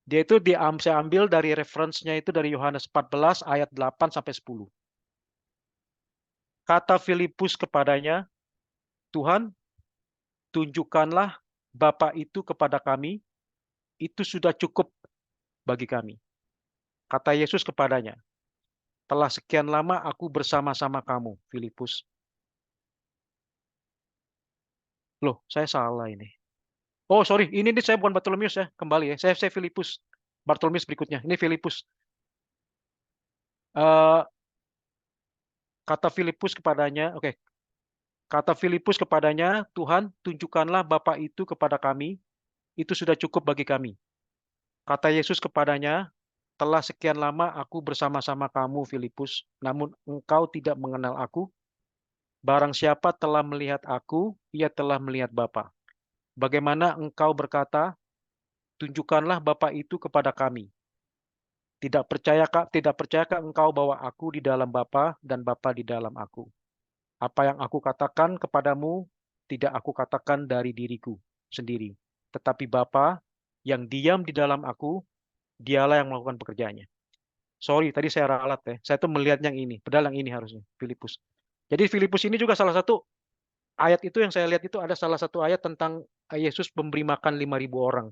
Dia itu saya ambil dari referensinya itu dari Yohanes 14 ayat 8 sampai 10. Kata Filipus kepadanya, Tuhan, tunjukkanlah Bapa itu kepada kami, itu sudah cukup bagi kami. Kata Yesus kepadanya, telah sekian lama aku bersama-sama kamu, Filipus. Loh, saya salah ini. Oh, sorry, ini saya bukan Bartolomeus ya, kembali ya. Saya Filipus. Bartolomeus berikutnya. Ini Filipus. Kata Filipus kepadanya, oke. Kata Filipus kepadanya, Tuhan, tunjukkanlah Bapa itu kepada kami, itu sudah cukup bagi kami. Kata Yesus kepadanya, telah sekian lama aku bersama-sama kamu, Filipus, namun engkau tidak mengenal aku. Barang siapa telah melihat aku, ia telah melihat Bapa. Bagaimana engkau berkata, tunjukkanlah Bapa itu kepada kami. Tidak percayakah engkau bahwa aku di dalam Bapa dan Bapa di dalam aku? Apa yang aku katakan kepadamu, tidak aku katakan dari diriku sendiri. Tetapi Bapa yang diam di dalam aku, dialah yang melakukan pekerjaannya. Sorry, tadi saya ralat ya. Saya tuh melihat yang ini, padahal yang ini harusnya, Filipus. Jadi Filipus ini juga salah satu ayat itu yang saya lihat itu ada salah satu ayat tentang Yesus memberi makan 5.000 orang.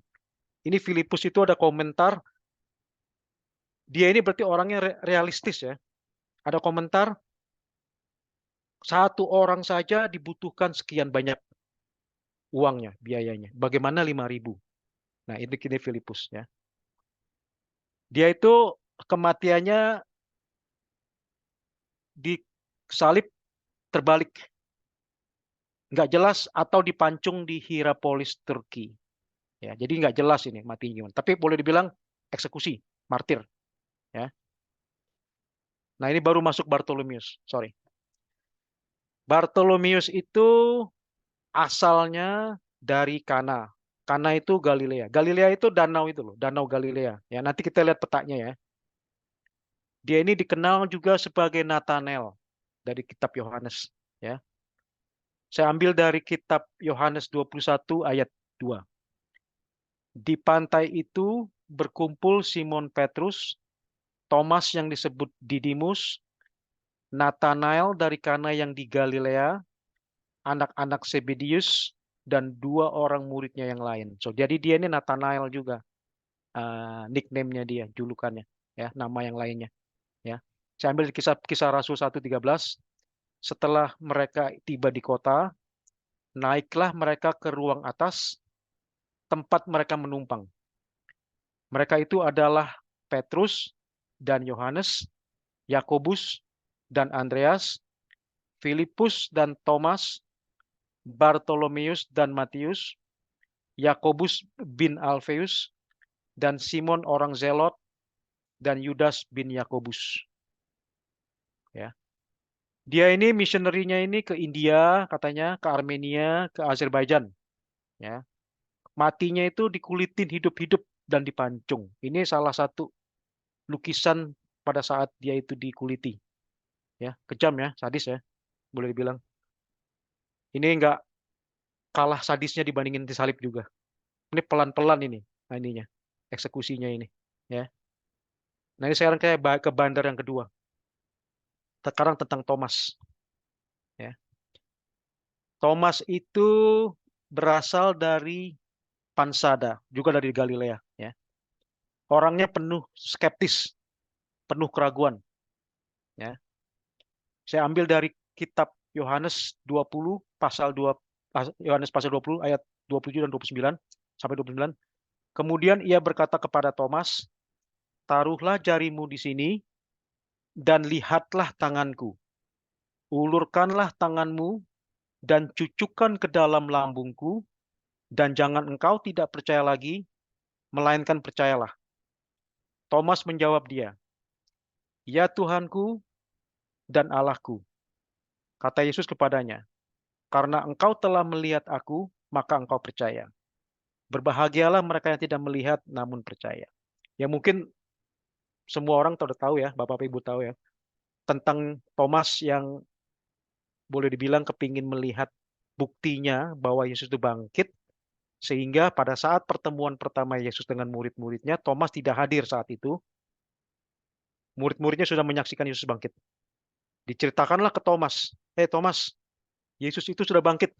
Ini Filipus itu ada komentar, dia ini berarti orangnya realistis ya. Ada komentar, satu orang saja dibutuhkan sekian banyak uangnya, biayanya. Bagaimana 5.000? Nah, ini Filipus ya. Dia itu kematiannya disalib terbalik. Nggak jelas atau dipancung di Hierapolis, Turki. Ya, jadi nggak jelas ini matinya. Tapi boleh dibilang eksekusi, martir. Ya. Nah, ini baru masuk Bartolomeus. Sorry. Bartolomeus itu asalnya dari Kana. Kana itu Galilea. Galilea itu danau itu loh, Danau Galilea. Ya, nanti kita lihat petanya ya. Dia ini dikenal juga sebagai Nathanael dari kitab Yohanes, ya. Saya ambil dari kitab Yohanes 21 ayat 2. Di pantai itu berkumpul Simon Petrus, Thomas yang disebut Didimus, Nathanael dari Kana yang di Galilea, anak-anak Zebedius, dan 2 orang muridnya yang lain. So, jadi dia ini Nathanael juga, nickname-nya dia, julukannya, ya, nama yang lainnya. Ya, saya ambil kisah Rasul 1:13. Setelah mereka tiba di kota, naiklah mereka ke ruang atas, tempat mereka menumpang. Mereka itu adalah Petrus dan Yohanes, Yakobus dan Andreas, Filipus dan Thomas, Bartolomeus dan Matius, Yakobus bin Alfeus, dan Simon orang Zelot, dan Yudas bin Yakobus. Ya. Dia ini missionary-nya ini ke India, katanya, ke Armenia, ke Azerbaijan. Ya. Matinya itu dikulitin hidup-hidup dan dipancung. Ini salah satu lukisan pada saat dia itu dikuliti. Ya, kejam ya, sadis ya, boleh dibilang. Ini enggak kalah sadisnya dibandingin disalib juga. Ini pelan-pelan ini, ininya, eksekusinya ini. Ya. Nah ini sekarang kayak ke bandar yang kedua. Sekarang tentang Thomas. Ya. Thomas itu berasal dari Pansada, juga dari Galilea. Ya. Orangnya penuh skeptis, penuh keraguan. Ya. Saya ambil dari kitab Yohanes 20 pasal 2, Yohanes pasal 20 ayat 27 dan 29 sampai 29. Kemudian ia berkata kepada Thomas, taruhlah jarimu di sini dan lihatlah tanganku. Ulurkanlah tanganmu dan cucukkan ke dalam lambungku, dan jangan engkau tidak percaya lagi, melainkan percayalah. Thomas menjawab dia, ya Tuhanku dan Allahku. Kata Yesus kepadanya, karena engkau telah melihat aku, maka engkau percaya. Berbahagialah mereka yang tidak melihat namun percaya. Ya mungkin semua orang sudah tahu ya, Bapak Ibu tahu ya, tentang Thomas yang boleh dibilang kepingin melihat buktinya bahwa Yesus itu bangkit, sehingga pada saat pertemuan pertama Yesus dengan murid-muridnya, Thomas tidak hadir saat itu. Murid-muridnya sudah menyaksikan Yesus bangkit. Diceritakanlah ke Thomas, Thomas, Yesus itu sudah bangkit.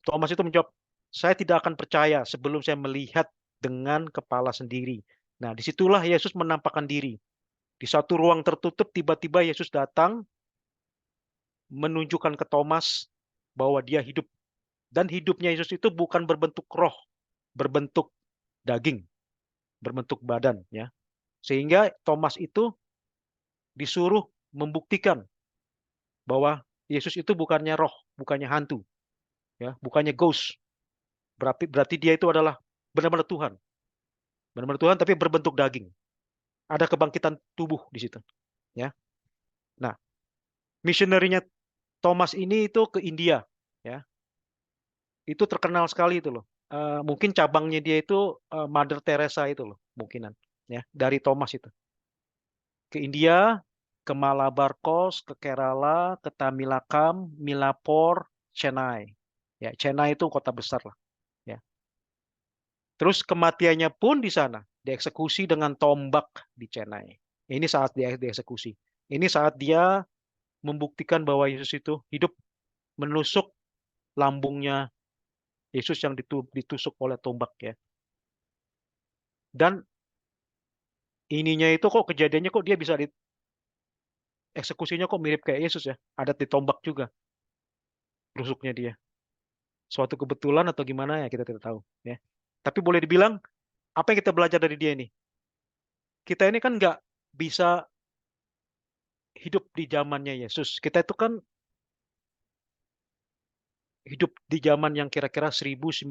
Thomas itu menjawab, saya tidak akan percaya sebelum saya melihat dengan kepala sendiri. Nah, disitulah Yesus menampakkan diri. Di satu ruang tertutup, tiba-tiba Yesus datang, menunjukkan ke Thomas bahwa dia hidup. Dan hidupnya Yesus itu bukan berbentuk roh, berbentuk daging, berbentuk badan. Ya. Sehingga Thomas itu disuruh membuktikan bahwa Yesus itu bukannya roh, bukannya hantu, ya, bukannya ghost. Berarti dia itu adalah benar-benar Tuhan. Benar-benar Tuhan tapi berbentuk daging. Ada kebangkitan tubuh di situ, ya. Nah, missionary-nya Thomas ini itu ke India, ya. Itu terkenal sekali itu loh. Mungkin cabangnya dia itu Mother Teresa itu loh, mungkinan, ya, dari Thomas itu. Ke India, ke Malabar Coast, ke Kerala, ke Tamilakam, Milapur, Chennai. Ya, Chennai itu kota besar lah. Ya. Terus kematiannya pun di sana, dieksekusi dengan tombak di Chennai. Ini saat dia dieksekusi. Ini saat dia membuktikan bahwa Yesus itu hidup, menusuk lambungnya Yesus yang ditusuk oleh tombak ya. Dan ininya itu kok kejadiannya kok dia bisa eksekusinya kok mirip kayak Yesus ya. Ada ditombak juga rusuknya dia. Suatu kebetulan atau gimana ya kita tidak tahu ya. Tapi boleh dibilang apa yang kita belajar dari dia ini? Kita ini kan nggak bisa hidup di zamannya Yesus. Kita itu kan hidup di zaman yang kira-kira 1900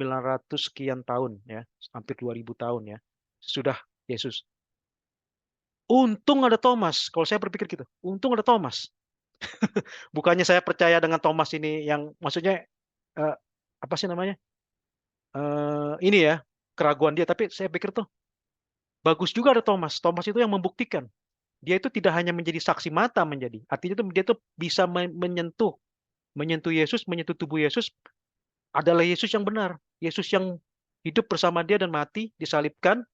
sekian tahun ya, hampir 2000 tahun ya. Sesudah Yesus. Untung ada Thomas. Kalau saya berpikir gitu, untung ada Thomas. Bukannya saya percaya dengan Thomas ini yang maksudnya apa sih namanya? Ini ya, keraguan dia, tapi saya pikir tuh bagus juga ada Thomas. Thomas itu yang membuktikan. Dia itu tidak hanya menjadi saksi mata menjadi. Artinya tuh dia tuh bisa menyentuh Yesus, menyentuh tubuh Yesus adalah Yesus yang benar. Yesus yang hidup bersama dia dan mati, disalibkan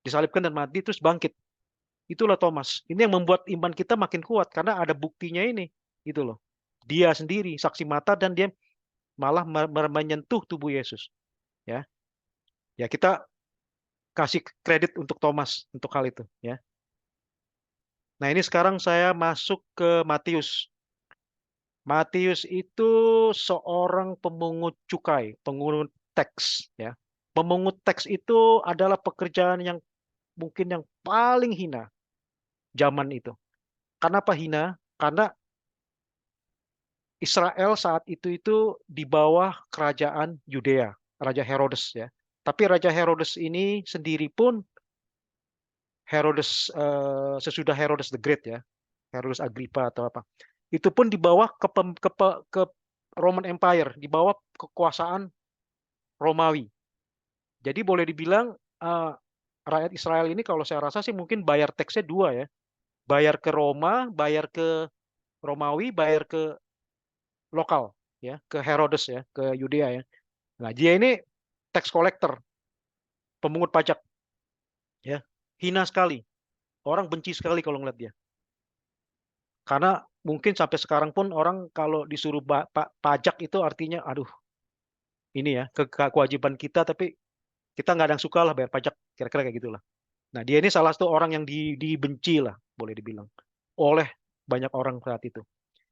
dan mati terus bangkit. Itulah Thomas. Ini yang membuat iman kita makin kuat karena ada buktinya ini, gitu loh. Dia sendiri saksi mata dan dia malah menyentuh tubuh Yesus. Ya, ya kita kasih kredit untuk Thomas untuk hal itu. Ya. Nah ini sekarang saya masuk ke Matius. Matius itu seorang pemungut cukai, pemungut teks. Ya, pemungut teks itu adalah pekerjaan yang mungkin yang paling hina zaman itu. Kenapa hina? Karena Israel saat itu di bawah kerajaan Yudea, Raja Herodes ya. Tapi Raja Herodes ini sendiri pun Herodes sesudah Herodes the Great ya, Herodes Agrippa atau apa. Itu pun di bawah ke Roman Empire, di bawah kekuasaan Romawi. Jadi boleh dibilang rakyat Israel ini kalau saya rasa sih mungkin bayar teksnya dua ya. Bayar ke Roma, bayar ke Romawi, bayar ke lokal ya, ke Herodes ya, ke Yudea ya. Nah, dia ini tax collector, pemungut pajak ya. Hina sekali. Orang benci sekali kalau ngeliat dia. Karena mungkin sampai sekarang pun orang kalau disuruh pajak itu artinya aduh, ini ya, kewajiban kita tapi kita nggak ada yang suka lah bayar pajak, kira-kira kayak gitulah. Nah, dia ini salah satu orang yang dibenci lah, boleh dibilang, oleh banyak orang saat itu.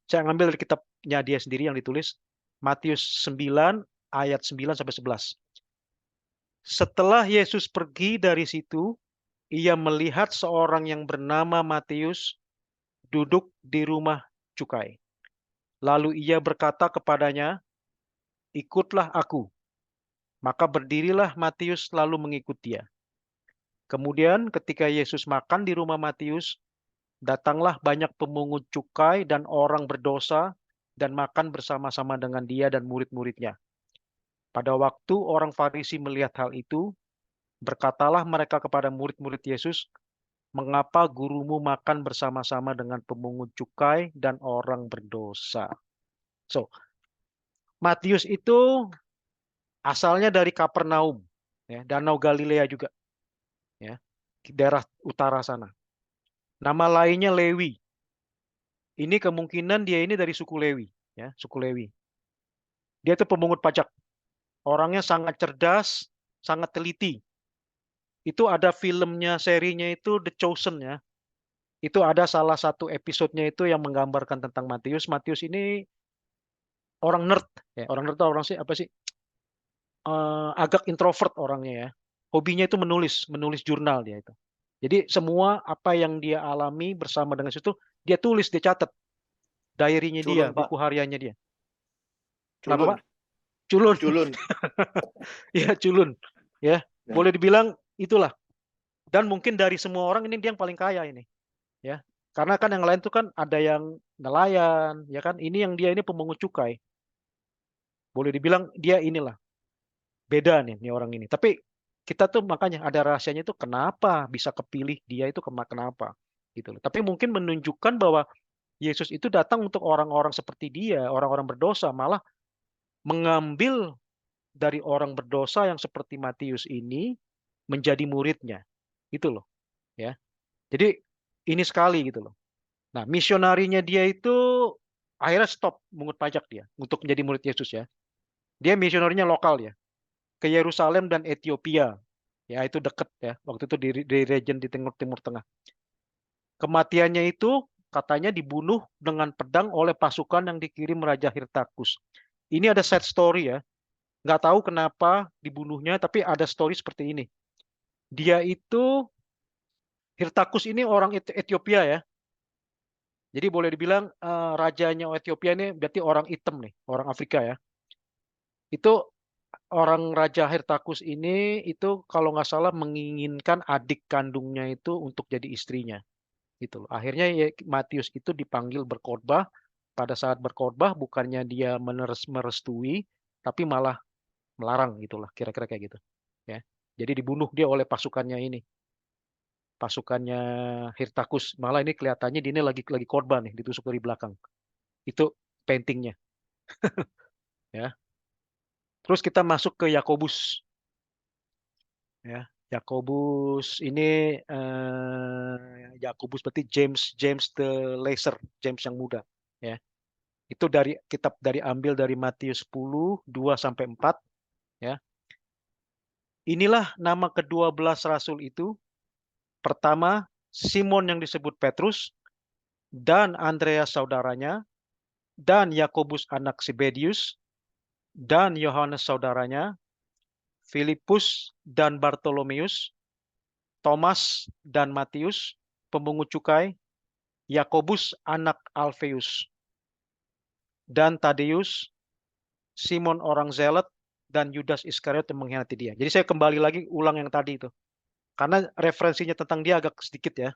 Saya ngambil dari kitabnya dia sendiri yang ditulis Matius 9 ayat 9 sampai 11. Setelah Yesus pergi dari situ, ia melihat seorang yang bernama Matius duduk di rumah cukai. Lalu ia berkata kepadanya, "Ikutlah aku." Maka berdirilah Matius lalu mengikut dia. Kemudian ketika Yesus makan di rumah Matius, datanglah banyak pemungut cukai dan orang berdosa dan makan bersama-sama dengan dia dan murid-muridnya. Pada waktu orang Farisi melihat hal itu, berkatalah mereka kepada murid-murid Yesus, "Mengapa gurumu makan bersama-sama dengan pemungut cukai dan orang berdosa?" So, Matius itu asalnya dari Kapernaum, ya, Danau Galilea juga, ya, daerah utara sana. Nama lainnya Lewi. Ini kemungkinan dia ini dari suku Lewi, ya, suku Lewi. Dia itu pemungut pajak. Orangnya sangat cerdas, sangat teliti. Itu ada filmnya, serinya itu The Chosen ya. Itu ada salah satu episodenya itu yang menggambarkan tentang Matius. Matius ini orang nerd, ya. Orang nerd itu orang sih apa sih? Agak introvert orangnya ya. Hobinya itu menulis jurnal dia itu. Jadi semua apa yang dia alami bersama dengan itu dia tulis, dia catat. Diary-nya dia, Culun, Pak. buku hariannya dia. Kenapa, Culun. Pak? Culun. Culun. Ya, culun. Ya, Ya. boleh dibilang itulah. Dan mungkin dari semua orang ini dia yang paling kaya ini. Ya. Karena kan yang lain tuh kan ada yang nelayan, ya kan? Ini yang dia ini pemungut cukai. Boleh dibilang dia inilah. Beda nih orang ini. Tapi kita tuh makanya ada rahasianya itu kenapa bisa kepilih dia itu kenapa gitu loh. Tapi mungkin menunjukkan bahwa Yesus itu datang untuk orang-orang seperti dia, orang-orang berdosa, malah mengambil dari orang berdosa yang seperti Matius ini menjadi muridnya. Itu loh, ya. Jadi ini sekali gitu loh. Nah, misionarinya dia itu akhirnya stop mengut pajak dia untuk menjadi murid Yesus ya. Dia misionarinya lokal ya, ke Yerusalem dan Ethiopia. Ya, itu dekat ya. Waktu itu di region di Timur Tengah. Kematiannya itu katanya dibunuh dengan pedang oleh pasukan yang dikirim Raja Hirtakus. Ini ada sad story ya. Nggak tahu kenapa dibunuhnya, tapi ada story seperti ini. Dia itu, Hirtakus ini orang Ethiopia ya. Jadi boleh dibilang rajanya Ethiopia ini berarti orang hitam nih, orang Afrika ya. Itu orang Raja Hirtakus ini itu kalau nggak salah menginginkan adik kandungnya itu untuk jadi istrinya. Gitu loh. Akhirnya ya, Matius itu dipanggil berkhotbah. Pada saat berkhotbah bukannya dia merestui, tapi malah melarang gitulah, kira-kira kayak gitu. Ya. Jadi dibunuh dia oleh pasukannya ini. Pasukannya Hirtakus. Malah ini kelihatannya dia ini lagi korban nih, ditusuk dari belakang. Itu paintingnya. Ya. Terus kita masuk ke Yakobus. Ya. Yakobus ini Yakobus berarti James the Lesser, James yang muda, ya. Itu ambil dari Matius 10 2 sampai 4, ya. Inilah nama ke-12 rasul itu. Pertama, Simon yang disebut Petrus, dan Andreas saudaranya, dan Yakobus anak Zebedius, dan Yohanes saudaranya, Filipus dan Bartolomeus, Thomas dan Matius, pemungut cukai, Yakobus anak Alfeus, dan Tadeus, Simon orang Zealot, dan Yudas Iskariot yang mengkhianati dia. Jadi saya kembali lagi ulang yang tadi itu. Karena referensinya tentang dia agak sedikit ya.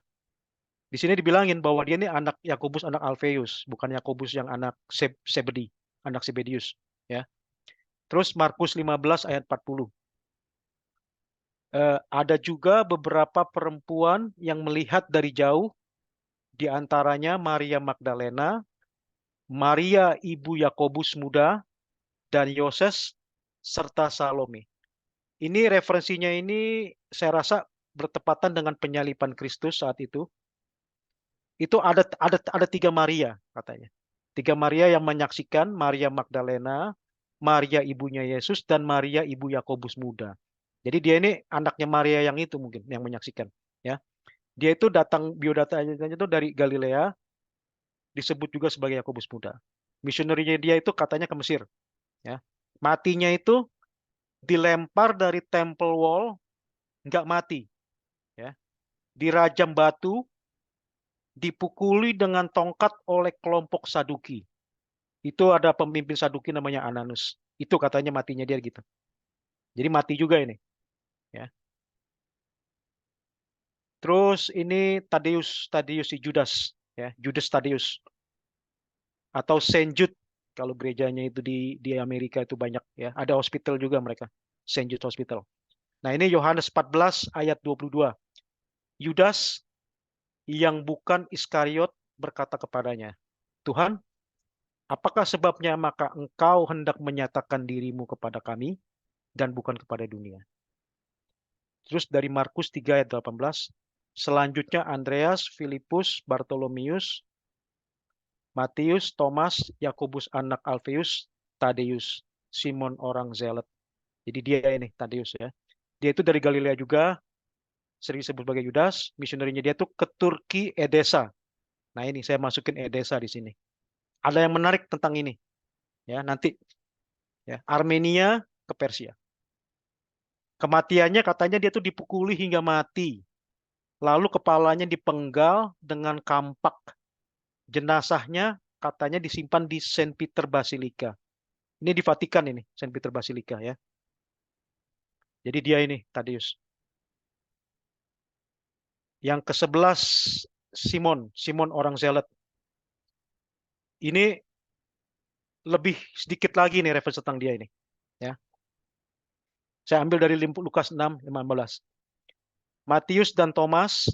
Di sini dibilangin bahwa dia ini anak Yakobus anak Alfeus, bukan Yakobus yang anak Sebedi, anak Sebedius, ya. Terus Markus 15 ayat 40. Ada juga beberapa perempuan yang melihat dari jauh, di antaranya Maria Magdalena, Maria ibu Yakobus muda, dan Yoses, serta Salome. Ini referensinya ini saya rasa bertepatan dengan penyaliban Kristus saat itu. Itu ada 3 Maria katanya. 3 Maria yang menyaksikan, Maria Magdalena, Maria ibunya Yesus, dan Maria ibu Yakobus muda. Jadi dia ini anaknya Maria yang itu mungkin yang menyaksikan, ya. Dia itu datang biodatanya itu dari Galilea, disebut juga sebagai Yakobus muda. Misionerinya dia itu katanya ke Mesir, ya. Matinya itu dilempar dari temple wall, nggak mati, ya. Dirajam batu, dipukuli dengan tongkat oleh kelompok Saduki. Itu ada pemimpin Saduki namanya Ananus. Itu katanya matinya dia gitu. Jadi mati juga ini, ya. Terus ini Tadeus si Judas, ya, Judas Tadeus atau Saint Jude kalau gerejanya itu di Amerika itu banyak, ya. Ada hospital juga mereka, Saint Jude Hospital. Nah, ini Yohanes 14 ayat 22. Yudas yang bukan Iskariot berkata kepadanya, "Tuhan, apakah sebabnya maka engkau hendak menyatakan dirimu kepada kami dan bukan kepada dunia?" Terus dari Markus 3 ayat 18, selanjutnya Andreas, Filipus, Bartolomeus, Matius, Thomas, Yakobus anak Alfeus, Tadeus, Simon orang Zealot. Jadi dia ini Tadeus, ya. Dia itu dari Galilea juga, sering disebut sebagai Yudas. Misionerinya dia tuh ke Turki, Edesa. Nah, ini saya masukin Edesa di sini. Ada yang menarik tentang ini, ya, nanti, ya. Armenia ke Persia. Kematiannya katanya dia tuh dipukuli hingga mati. Lalu kepalanya dipenggal dengan kampak. Jenazahnya katanya disimpan di Saint Peter Basilica. Ini di Vatikan ini, Saint Peter Basilica, ya. Jadi dia ini Tadeus. Yang ke-11 Simon orang Zealot. Ini lebih sedikit lagi nih referensi tentang dia ini, ya. Saya ambil dari Lukas 6:15. Matius dan Thomas,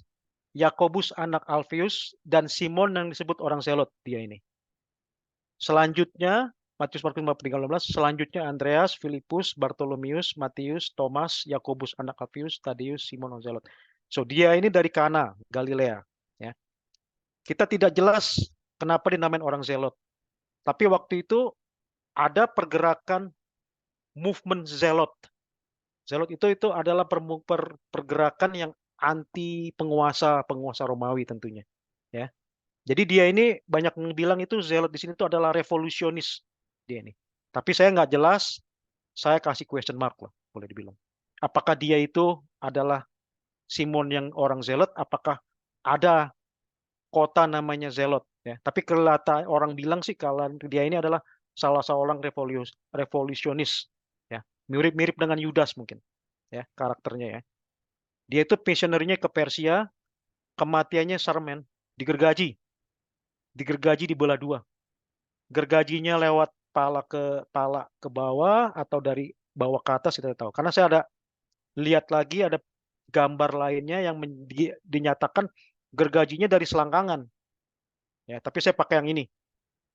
Yakobus anak Alfeus, dan Simon yang disebut orang Zelot, dia ini. Selanjutnya, Matius 15:13, selanjutnya Andreas, Filipus, Bartolomeus, Matius, Thomas, Yakobus anak Alfeus, Tadeus, Simon orang Zelot. So, dia ini dari Kana, Galilea, ya. Kita tidak jelas kenapa dinamain orang Zelot. Tapi waktu itu ada pergerakan movement Zelot. Zelot itu adalah pergerakan yang anti penguasa Romawi tentunya, ya. Jadi dia ini banyak yang bilang itu Zelot di sini itu adalah revolusionis dia ini. Tapi saya nggak jelas, saya kasih question mark lah, boleh dibilang. Apakah dia itu adalah Simon yang orang Zelot? Apakah ada kota namanya Zelot? Ya. Tapi kelihatan orang bilang sih kalau dia ini adalah salah seorang revolusionis, ya. Mirip-mirip dengan Yudas mungkin, ya, karakternya, ya. Dia itu missionernya ke Persia, kematiannya Sarmen, digergaji dibelah dua. Gergajinya lewat pala ke bawah atau dari bawah ke atas kita tahu. Karena saya ada lihat lagi ada gambar lainnya yang dinyatakan gergajinya dari selangkangan. Ya, tapi saya pakai yang ini.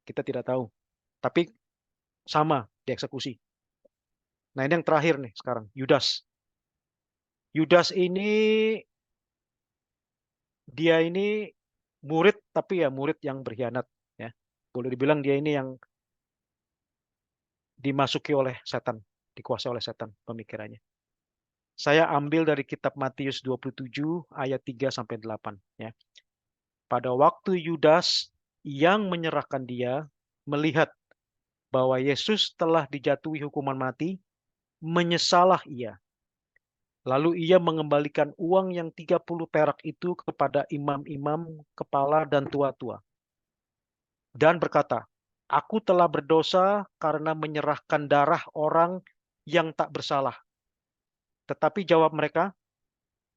Kita tidak tahu. Tapi sama dieksekusi. Nah, ini yang terakhir nih sekarang, Yudas. Yudas ini dia ini murid, tapi ya murid yang berkhianat, ya. Boleh dibilang dia ini yang dimasuki oleh setan, dikuasai oleh setan pemikirannya. Saya ambil dari kitab Matius 27 ayat 3 sampai 8, ya. Pada waktu Yudas yang menyerahkan dia melihat bahwa Yesus telah dijatuhi hukuman mati, menyesalah ia. Lalu ia mengembalikan uang yang 30 perak itu kepada imam-imam, kepala, dan tua-tua. Dan berkata, aku telah berdosa karena menyerahkan darah orang yang tak bersalah. Tetapi jawab mereka,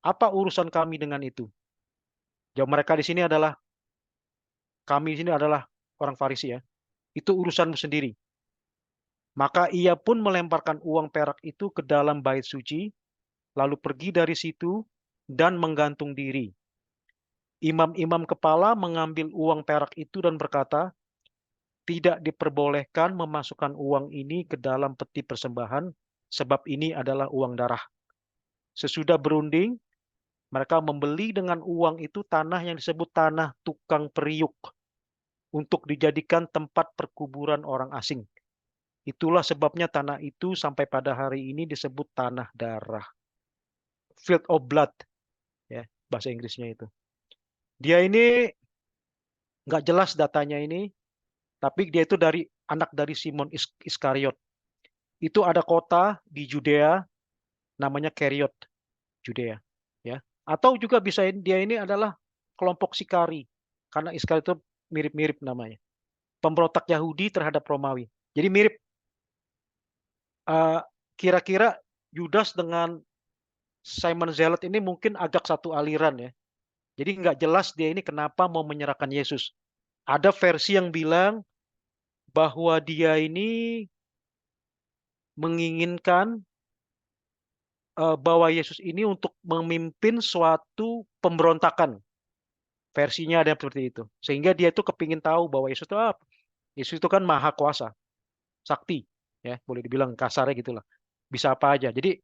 apa urusan kami dengan itu? Jawab mereka di sini adalah, kami di sini adalah orang Farisi, ya. Itu urusanmu sendiri. Maka ia pun melemparkan uang perak itu ke dalam bait suci, lalu pergi dari situ dan menggantung diri. Imam-imam kepala mengambil uang perak itu dan berkata, tidak diperbolehkan memasukkan uang ini ke dalam peti persembahan, sebab ini adalah uang darah. Sesudah berunding, mereka membeli dengan uang itu tanah yang disebut tanah tukang periuk untuk dijadikan tempat perkuburan orang asing. Itulah sebabnya tanah itu sampai pada hari ini disebut tanah darah. Field of blood, ya, bahasa Inggrisnya itu. Dia ini nggak jelas datanya ini, tapi dia itu anak dari Simon Iskariot. Itu ada kota di Judea namanya Keriot, Judea, ya. Atau juga bisa dia ini adalah kelompok Sikari, karena Iskariot itu mirip-mirip namanya. Pemberontak Yahudi terhadap Romawi. Jadi mirip. Kira-kira Yudas dengan Simon Zealot ini mungkin agak satu aliran, ya. Jadi nggak jelas dia ini kenapa mau menyerahkan Yesus. Ada versi yang bilang bahwa dia ini menginginkan bahwa Yesus ini untuk memimpin suatu pemberontakan. Versinya ada seperti itu. Sehingga dia itu kepingin tahu bahwa Yesus itu kan maha kuasa, sakti, ya, boleh dibilang kasarnya gitulah. Bisa apa aja. Jadi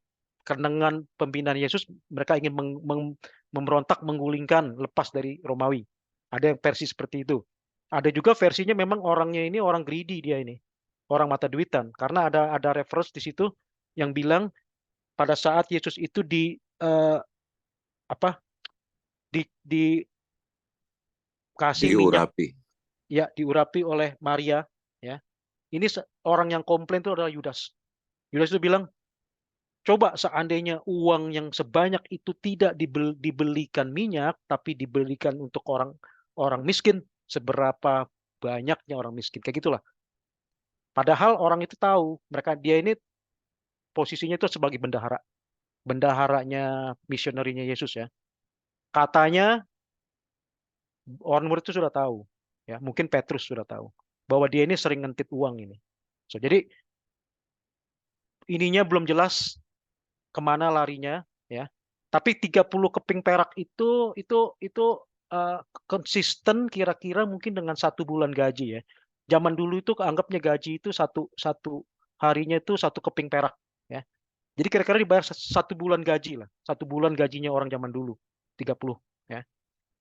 dengan pembinaan Yesus mereka ingin memberontak, menggulingkan, lepas dari Romawi. Ada yang versi seperti itu. Ada juga versinya memang orangnya ini orang greedy, dia ini orang mata duitan, karena ada reference di situ yang bilang pada saat Yesus itu dikasih minyak, diurapi. ya, diurapi oleh Maria, ya. Ini orang yang komplain itu adalah Yudas. Yudas itu bilang, coba seandainya uang yang sebanyak itu tidak dibelikan minyak, tapi dibelikan untuk orang miskin, seberapa banyaknya orang miskin, kayak gitulah. Padahal orang itu tahu, dia ini posisinya itu sebagai bendahara, bendaharanya misionerinya Yesus, ya. Katanya orang murid itu sudah tahu, ya, mungkin Petrus sudah tahu bahwa dia ini sering ngentip uang ini. Jadi ininya belum jelas kemana larinya, ya. Tapi 30 keping perak itu konsisten kira-kira mungkin dengan 1 bulan gaji, ya. Zaman dulu itu keanggapnya gaji itu satu harinya itu 1 keping perak, ya. Jadi kira-kira dibayar 1 bulan gaji lah, 1 bulan gajinya orang zaman dulu 30, ya.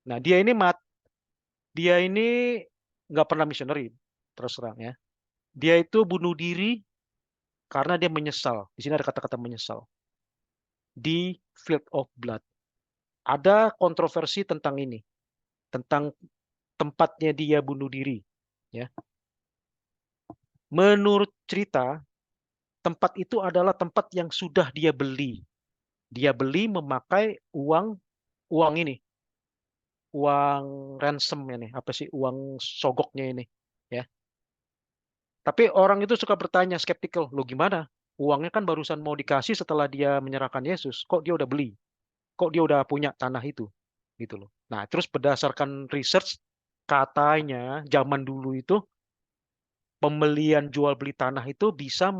Nah dia ini nggak pernah missionary, terus terang, ya. Dia itu bunuh diri karena dia menyesal. Di sini ada kata-kata menyesal. Di field of blood. Ada kontroversi tentang ini, tentang tempatnya dia bunuh diri, ya. Menurut cerita, tempat itu adalah tempat yang sudah dia beli. Dia beli memakai uang ini, uang ransom ini, apa sih, uang sogoknya ini, ya. Tapi orang itu suka bertanya, skeptikal, lo gimana? Uangnya kan barusan mau dikasih setelah dia menyerahkan Yesus, kok dia udah beli? Kok dia udah punya tanah itu? Gitu loh. Nah, terus berdasarkan research, katanya zaman dulu itu pembelian jual beli tanah itu bisa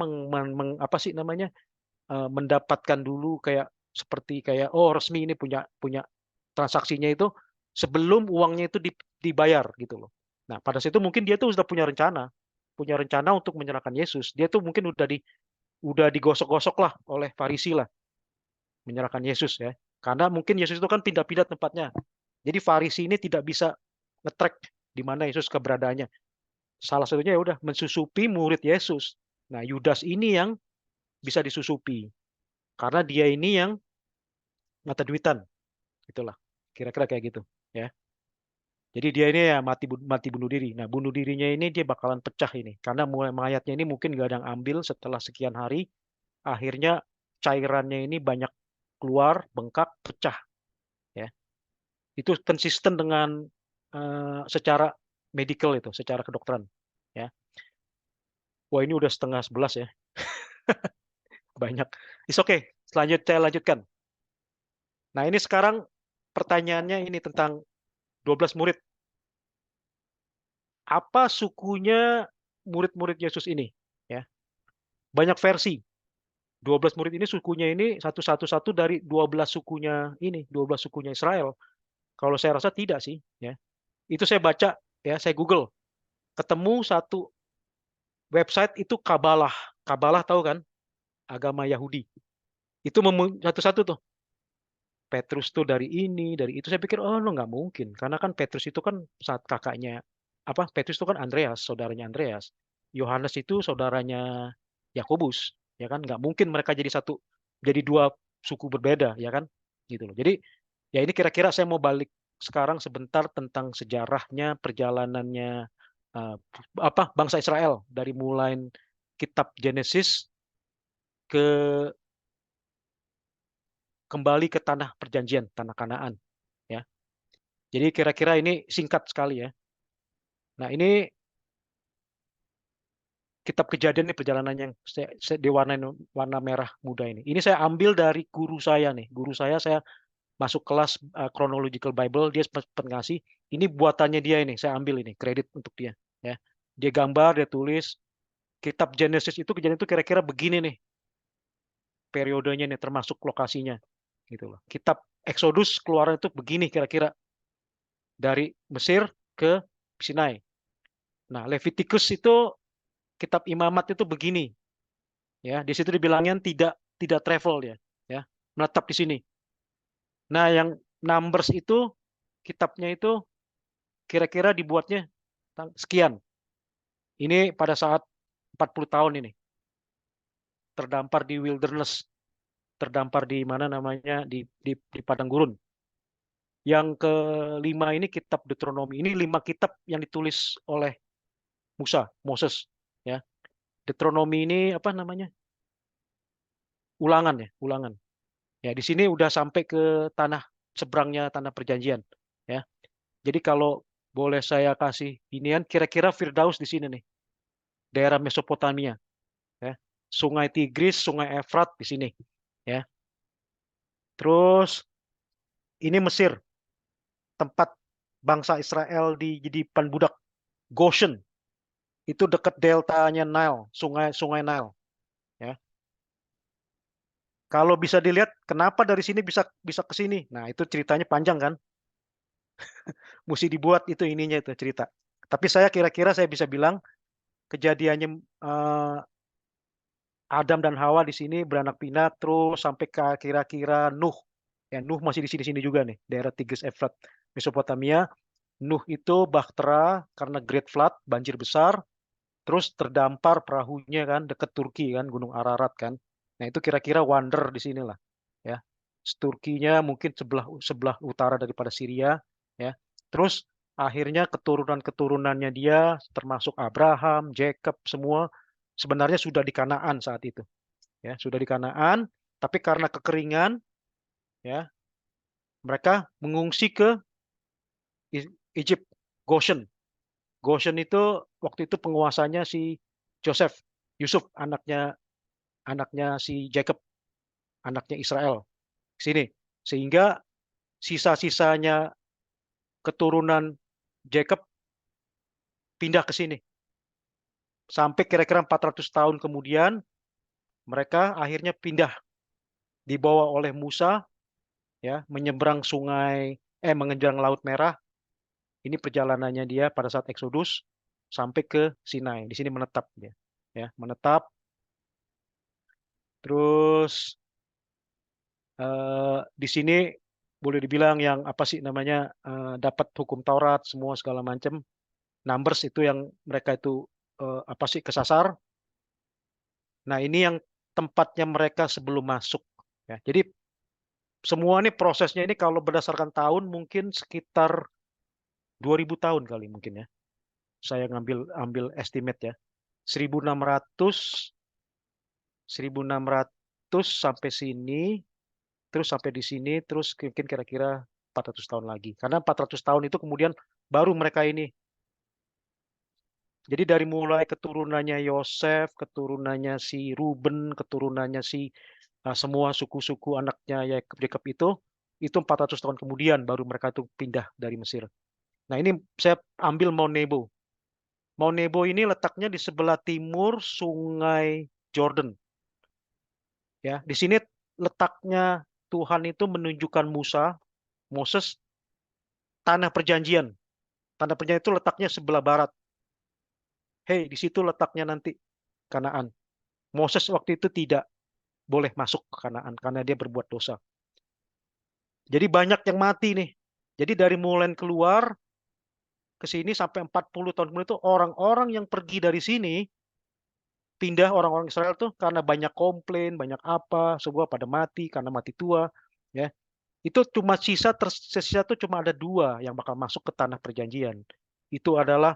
mendapatkan dulu kayak seperti kayak resmi ini punya transaksinya itu sebelum uangnya itu dibayar gitu loh. Nah, pada saat itu mungkin dia tuh sudah punya rencana untuk menyerahkan Yesus. Dia tuh mungkin udah digosok-gosok lah oleh Farisi lah. menyerahkan Yesus ya. Karena mungkin Yesus itu kan pindah-pindah tempatnya. Jadi Farisi ini tidak bisa nge-track di mana Yesus keberadaannya. Salah satunya ya udah mensusupi murid Yesus. Nah, Yudas ini yang bisa disusupi. Karena dia ini yang mata duitan. Itulah. Kira-kira kayak gitu, ya. Jadi dia ini ya mati bunuh diri. Nah, bunuh dirinya ini dia bakalan pecah ini. Karena mayatnya ini mungkin gak ada yang ambil setelah sekian hari. Akhirnya cairannya ini banyak keluar, bengkak, pecah. Ya. Itu konsisten dengan secara medical itu, secara kedokteran. Ya. Wah, ini udah 10:30 ya. Banyak. It's okay. Saya lanjutkan. Nah, ini sekarang pertanyaannya ini tentang 12 murid. Apa sukunya murid-murid Yesus ini? Ya. Banyak versi. 12 murid ini sukunya ini satu dari 12 sukunya ini, 12 sukunya Israel. Kalau saya rasa tidak sih, ya. Itu saya baca, ya, saya Google. Ketemu satu website itu Kabalah. Kabalah tahu kan? Agama Yahudi. Itu satu-satu tuh. Petrus tuh dari ini, dari itu. Saya pikir, oh, no, nggak mungkin. Karena kan Petrus itu kan saat kakaknya, Petrus itu kan Andreas, saudaranya Andreas. Yohanes itu saudaranya Yakobus, ya kan? Nggak mungkin mereka jadi dua suku berbeda, ya kan? Gitu loh. Jadi, ya ini kira-kira saya mau balik sekarang sebentar tentang sejarahnya, perjalanannya bangsa Israel dari mulai kitab Genesis kembali ke tanah perjanjian, tanah Kanaan, ya. Jadi kira-kira ini singkat sekali ya. Nah, ini kitab Kejadian ini perjalanan yang diwarnai warna merah muda ini. Ini saya ambil dari guru saya nih. Guru saya masuk kelas Chronological Bible, dia sempat ngasih. Ini buatannya dia ini, saya ambil ini, kredit untuk dia. Ya. Dia gambar, dia tulis. Kitab Genesis itu, Kejadian itu kira-kira begini nih. Periodenya nih, termasuk lokasinya. Gitu loh. Kitab Exodus keluaran itu begini kira-kira. Dari Mesir ke Sinai. Nah, Leviticus itu kitab Imamat itu begini. Ya, di situ dibilangnya tidak travel dia, ya. Menetap di sini. Nah, yang Numbers itu kitabnya itu kira-kira dibuatnya sekian. Ini pada saat 40 tahun ini. Terdampar di wilderness. Terdampar di mana namanya di padang gurun. Yang kelima ini kitab Deuteronomi. Ini 5 kitab yang ditulis oleh Moses, ya. Deuteronomi ini apa namanya? Ulangan ya, ulangan. Ya, di sini udah sampai ke seberangnya tanah perjanjian, ya. Jadi kalau boleh saya kasih inian, kira-kira Firdaus di sini nih, daerah Mesopotamia, ya. Sungai Tigris, Sungai Efrat di sini, ya. Terus ini Mesir, tempat bangsa Israel jadi budak. Goshen, itu dekat deltanya Nile, sungai Nile, ya. Kalau bisa dilihat, kenapa dari sini bisa ke sini? Nah, itu ceritanya panjang kan? Mesti dibuat itu ininya itu cerita. Tapi saya kira-kira saya bisa bilang kejadiannya Adam dan Hawa di sini beranak pinak terus sampai ke kira-kira Nuh. Ya, Nuh masih di sini juga nih, daerah Tigris Efrat, Mesopotamia. Nuh itu bahtera karena Great Flood, banjir besar, terus terdampar perahunya kan dekat Turki kan, Gunung Ararat kan. Nah, itu kira-kira wander di sinilah, ya. Turkinya mungkin sebelah utara daripada Syria, ya. Terus akhirnya keturunan-keturunannya dia termasuk Abraham, Jacob semua sebenarnya sudah di Kanaan saat itu, ya, sudah di Kanaan, tapi karena kekeringan, ya, mereka mengungsi ke Egypt, Goshen. Goshen itu waktu itu penguasanya si Yusuf, anaknya si Jacob, anaknya Israel, sini. Sehingga sisa-sisanya keturunan Jacob pindah ke sini. Sampai kira-kira 400 tahun kemudian, mereka akhirnya pindah, dibawa oleh Musa, ya, menyeberang menyeberang Laut Merah. Ini perjalanannya dia pada saat Exodus sampai ke Sinai. Di sini menetap dia, ya, menetap. Terus Di sini boleh dibilang yang apa sih namanya dapat hukum Taurat semua segala macam. Numbers itu yang mereka itu apa sih kesasar. Nah, ini yang tempatnya mereka sebelum masuk. Ya, jadi semua ini prosesnya ini kalau berdasarkan tahun mungkin sekitar 2000 tahun kali mungkin ya. Saya ambil estimate ya. 1600 sampai sini, terus sampai di sini, terus mungkin kira-kira 400 tahun lagi. Karena 400 tahun itu kemudian baru mereka ini. Jadi dari mulai keturunannya Yosef, keturunannya si Ruben, keturunannya si semua suku-suku anaknya Yakub itu 400 tahun kemudian baru mereka itu pindah dari Mesir. Nah, ini saya ambil Mount Nebo. Mount Nebo ini letaknya di sebelah timur Sungai Jordan. Ya, di sini letaknya Tuhan itu menunjukkan Moses, tanah perjanjian. Tanah perjanjian itu letaknya sebelah barat. Hei, di situ letaknya nanti Kanaan. Moses waktu itu tidak boleh masuk ke Kanaan karena dia berbuat dosa. Jadi banyak yang mati nih. Jadi dari mulai keluar ke sini sampai 40 tahun kemudian itu orang-orang yang pergi dari sini pindah orang-orang Israel tuh karena banyak komplain, banyak apa, semua pada mati karena mati tua, ya. Itu cuma tersisa tuh cuma ada 2 yang bakal masuk ke tanah perjanjian. Itu adalah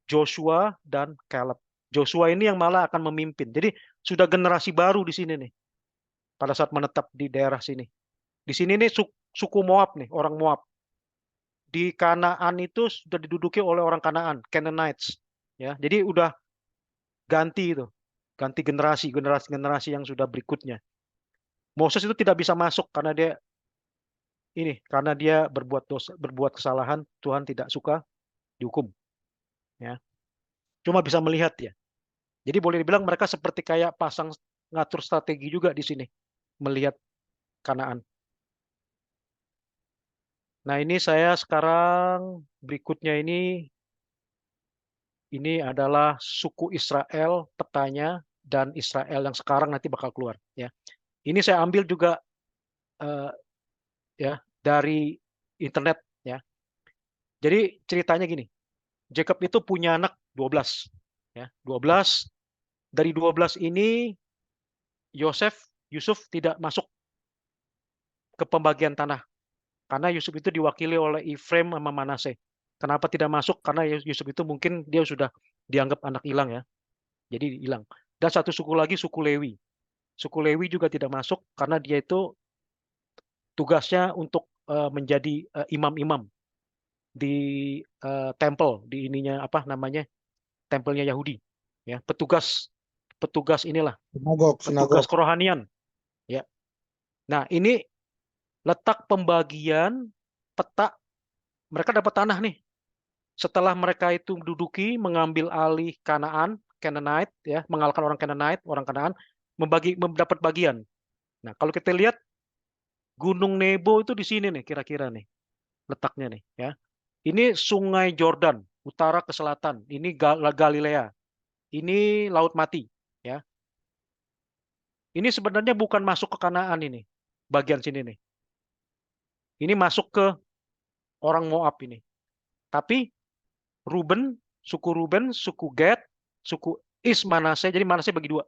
Joshua dan Caleb. Joshua ini yang malah akan memimpin. Jadi sudah generasi baru di sini nih. Pada saat menetap di daerah sini. Di sini nih suku Moab nih, orang Moab. Di Kanaan itu sudah diduduki oleh orang Kanaan, Canaanites. Ya, jadi udah ganti itu. Ganti generasi yang sudah berikutnya. Moses itu tidak bisa masuk karena dia berbuat kesalahan, Tuhan tidak suka dihukum. Ya. Cuma bisa melihat ya. Jadi boleh dibilang mereka seperti kayak pasang ngatur strategi juga di sini melihat Kanaan. Nah, ini saya sekarang berikutnya ini adalah suku Israel petanya dan Israel yang sekarang nanti bakal keluar ya. Ini saya ambil juga ya dari internet ya. Jadi ceritanya gini. Jacob itu punya anak 12 ya. 12 dari 12 ini Yusuf tidak masuk ke pembagian tanah karena Yusuf itu diwakili oleh Efraim sama Manase. Kenapa tidak masuk? Karena Yusuf itu mungkin dia sudah dianggap anak hilang ya. Jadi hilang. Dan satu suku lagi suku Lewi. Suku Lewi juga tidak masuk karena dia itu tugasnya untuk menjadi imam-imam di temple, di ininya apa namanya? Tempelnya Yahudi. Ya, petugas inilah, petugas kerohanian. Ya. Nah, ini letak pembagian peta mereka dapat tanah nih. Setelah mereka itu menduduki, mengambil alih Canaanite, ya, mengalahkan orang Kanaan, mendapat bagian. Nah, kalau kita lihat Gunung Nebo itu di sini nih, kira-kira nih letaknya nih, ya. Ini Sungai Jordan, utara ke selatan. Ini Galilea. Ini Laut Mati, ya. Ini sebenarnya bukan masuk ke Kanaan ini, bagian sini nih. Ini masuk ke orang Moab ini. Tapi suku Ruben, suku Gad, suku Manase, jadi Manase bagi 2.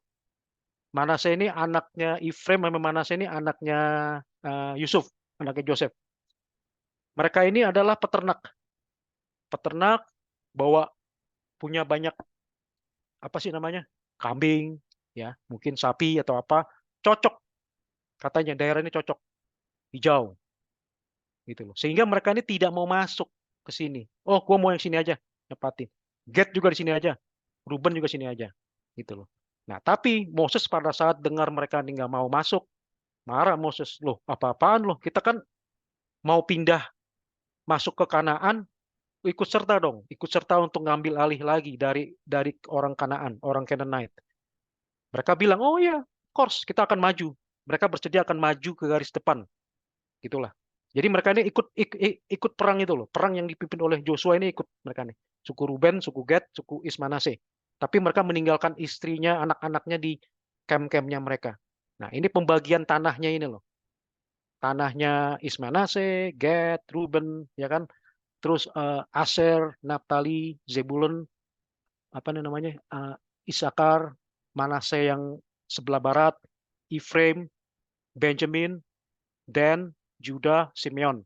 Manase ini anaknya Efraim, Manase ini anaknya Yusuf, anaknya Joseph. Mereka ini adalah peternak bawa punya banyak apa sih namanya kambing, ya mungkin sapi atau apa, cocok katanya daerah ini cocok hijau, gitu loh. Sehingga mereka ini tidak mau masuk ke sini. Oh, gua mau yang sini aja, nepatin. Gad juga di sini aja, Ruben juga sini aja, gitu loh. Nah, tapi Moses pada saat dengar mereka ini nggak mau masuk, marah Moses, loh apa-apaan loh, kita kan mau pindah masuk ke Kanaan, ikut serta untuk ngambil alih lagi dari orang Kanaan, orang Canaanite. Mereka bilang, oh iya, of course kita akan maju. Mereka bersedia akan maju ke garis depan, gitulah. Jadi mereka ini ikut perang itu loh, perang yang dipimpin oleh Joshua ini ikut mereka nih, suku Ruben, suku Gad, suku Manase. Tapi mereka meninggalkan istrinya, anak-anaknya di camp-campnya mereka. Nah, ini pembagian tanahnya ini loh. tanahnya Ismanase, Gad, Ruben, ya kan? Terus Aser, Naphtali, Zebulun, apa namanya? Isakar, Manase yang sebelah barat, Efraim, Benjamin, Dan, Juda, Simeon,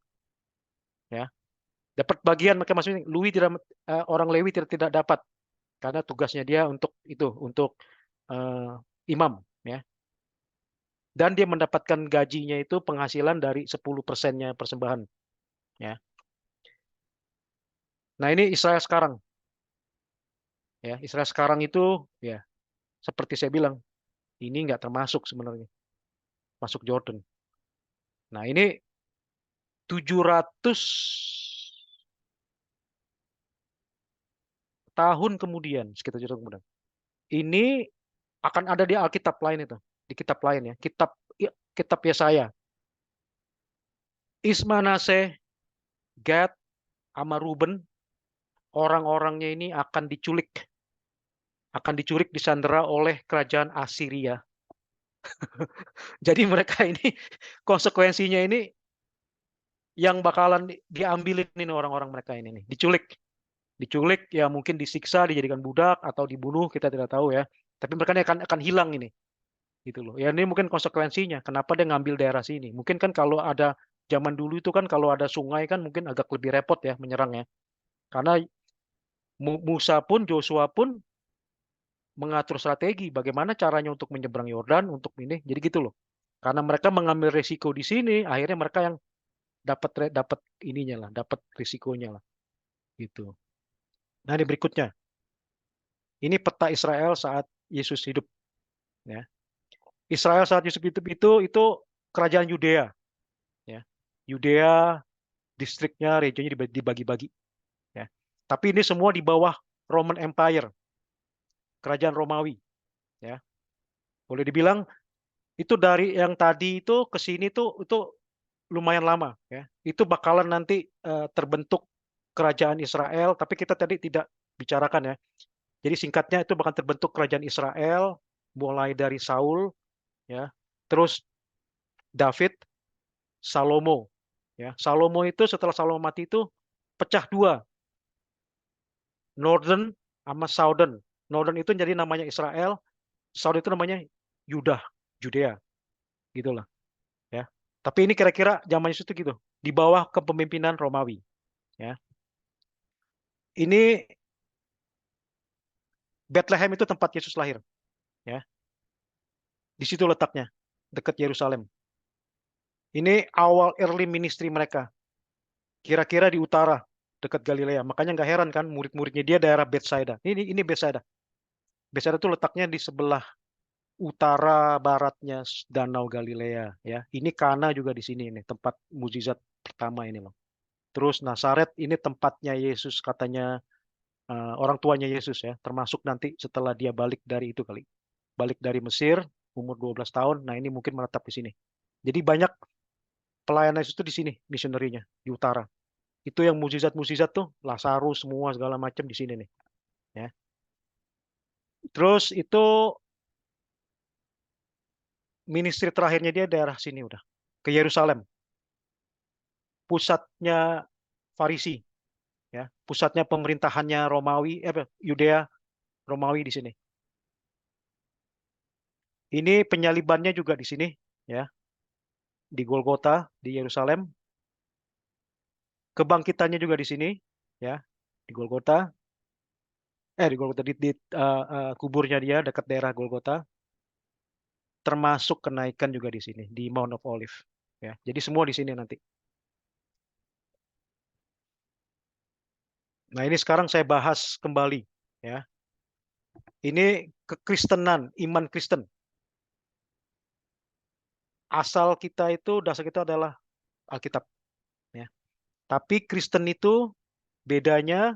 ya. Dapat bagian, maka maksudnya orang Lewi tidak dapat karena tugasnya dia untuk itu, untuk imam, ya. Dan dia mendapatkan gajinya itu penghasilan dari 10%-nya persembahan, ya. Nah, ini Israel sekarang, ya. Israel sekarang itu, ya, seperti saya bilang, ini nggak termasuk sebenarnya, masuk Jordan. Nah, ini 700 tahun kemudian, sekitar 700 tahun kemudian. Ini akan ada di Alkitab lain itu, di kitab lain, ya, kitab Yesaya. Ismanase, Gad, sama Ruben, orang-orangnya ini akan diculik disandera oleh kerajaan Asiria. Jadi mereka ini konsekuensinya ini yang bakalan diambilin ini orang-orang mereka ini nih, diculik ya, mungkin disiksa, dijadikan budak atau dibunuh, kita tidak tahu ya. Tapi mereka ini akan hilang ini, gitu loh. Ya ini mungkin konsekuensinya. Kenapa dia ngambil daerah sini? Mungkin kan kalau ada zaman dulu itu kan kalau ada sungai kan mungkin agak lebih repot ya menyerang ya. Karena Musa pun, Joshua pun mengatur strategi bagaimana caranya untuk menyeberang Yordan untuk ini. Jadi gitu loh. Karena mereka mengambil risiko di sini, akhirnya mereka yang dapat ininya lah, dapat risikonya lah. Gitu. Nah, ini berikutnya. Ini peta Israel saat Yesus hidup, ya. Israel saat Yesus hidup itu kerajaan Yudea, ya. Yudea, distriknya, regionnya dibagi-bagi, ya. Tapi ini semua di bawah Roman Empire, kerajaan Romawi, ya. Boleh dibilang itu dari yang tadi itu ke sini itu lumayan lama, ya. Itu bakalan nanti terbentuk kerajaan Israel, tapi kita tadi tidak bicarakan ya. Jadi singkatnya itu bakal terbentuk kerajaan Israel mulai dari Saul, ya. Terus David, Salomo, ya. Salomo itu setelah Salomo mati itu pecah dua, Northern sama Southern. Northern itu jadi namanya Israel, Southern itu namanya Judea, gitulah, ya. Tapi ini kira-kira zaman Yesus itu gitu, di bawah kepemimpinan Romawi, ya. Ini Bethlehem itu tempat Yesus lahir, ya. Di situ letaknya, dekat Yerusalem. Ini awal early ministry mereka, kira-kira di utara, dekat Galilea. Makanya nggak heran kan murid-muridnya dia daerah Bethsaida. Ini Bethsaida. Bethsaida itu letaknya di sebelah utara baratnya Danau Galilea, ya. Ini Kana juga di sini, ini tempat mukjizat pertama ini loh. Terus Nazaret ini tempatnya Yesus, katanya orang tuanya Yesus ya, termasuk nanti setelah dia balik dari itu kali. Balik dari Mesir umur 12 tahun. Nah, ini mungkin menetap di sini. Jadi banyak pelayan Yesus itu di sini misionerinya di utara. Itu yang mukjizat-mukjizat tuh, Lazarus semua segala macam di sini nih, ya. Terus itu ministry terakhirnya dia daerah sini udah ke Yerusalem. Pusatnya Farisi, ya. Pusatnya pemerintahannya Romawi, Yudea, Romawi di sini. Ini penyalibannya juga di sini, ya. Di Golgota, di Yerusalem. Kebangkitannya juga di sini, ya. Di Golgota. Di Golgota, di kuburnya dia dekat daerah Golgota. Termasuk kenaikan juga di sini, di Mount of Olive, ya. Jadi semua di sini nanti. Nah, ini sekarang saya bahas kembali, ya. Ini kekristenan, iman Kristen. Asal kita itu, dasar kita adalah Alkitab, ya. Tapi Kristen itu bedanya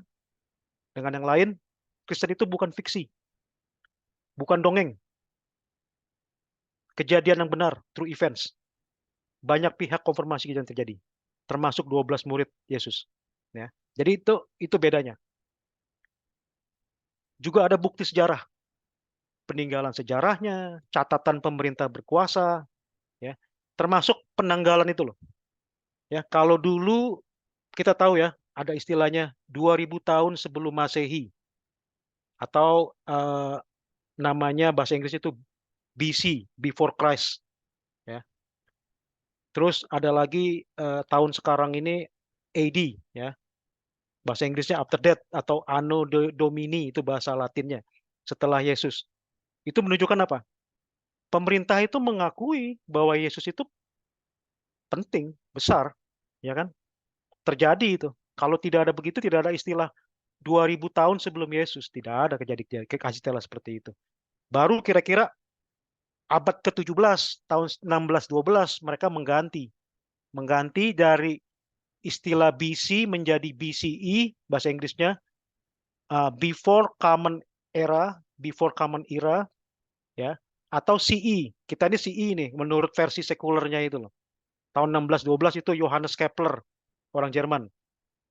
dengan yang lain, Kristen itu bukan fiksi, bukan dongeng. Kejadian yang benar, true events. Banyak pihak konfirmasi yang terjadi, termasuk 12 murid Yesus, ya. Jadi itu bedanya. Juga ada bukti sejarah, peninggalan sejarahnya, catatan pemerintah berkuasa, ya. termasuk penanggalan itu loh. Ya, kalau dulu kita tahu ya, ada istilahnya 2000 tahun sebelum Masehi atau namanya bahasa Inggris itu BC, before Christ, ya. Terus ada lagi tahun sekarang ini AD, ya. Bahasa Inggrisnya after death atau Anno Domini, itu bahasa Latinnya, setelah Yesus. Itu menunjukkan apa? Pemerintah itu mengakui bahwa Yesus itu penting, besar, ya kan? Terjadi itu. Kalau tidak ada begitu, tidak ada istilah 2000 tahun sebelum Yesus. Tidak ada kejadian kasih istilah seperti itu. Baru kira-kira abad ke-17, tahun 1612, mereka mengganti dari istilah BC menjadi BCE, bahasa Inggrisnya, before common era, ya, atau CE. Kita ini CE nih, menurut versi sekulernya itu loh. Tahun 1612 itu Johannes Kepler, orang Jerman,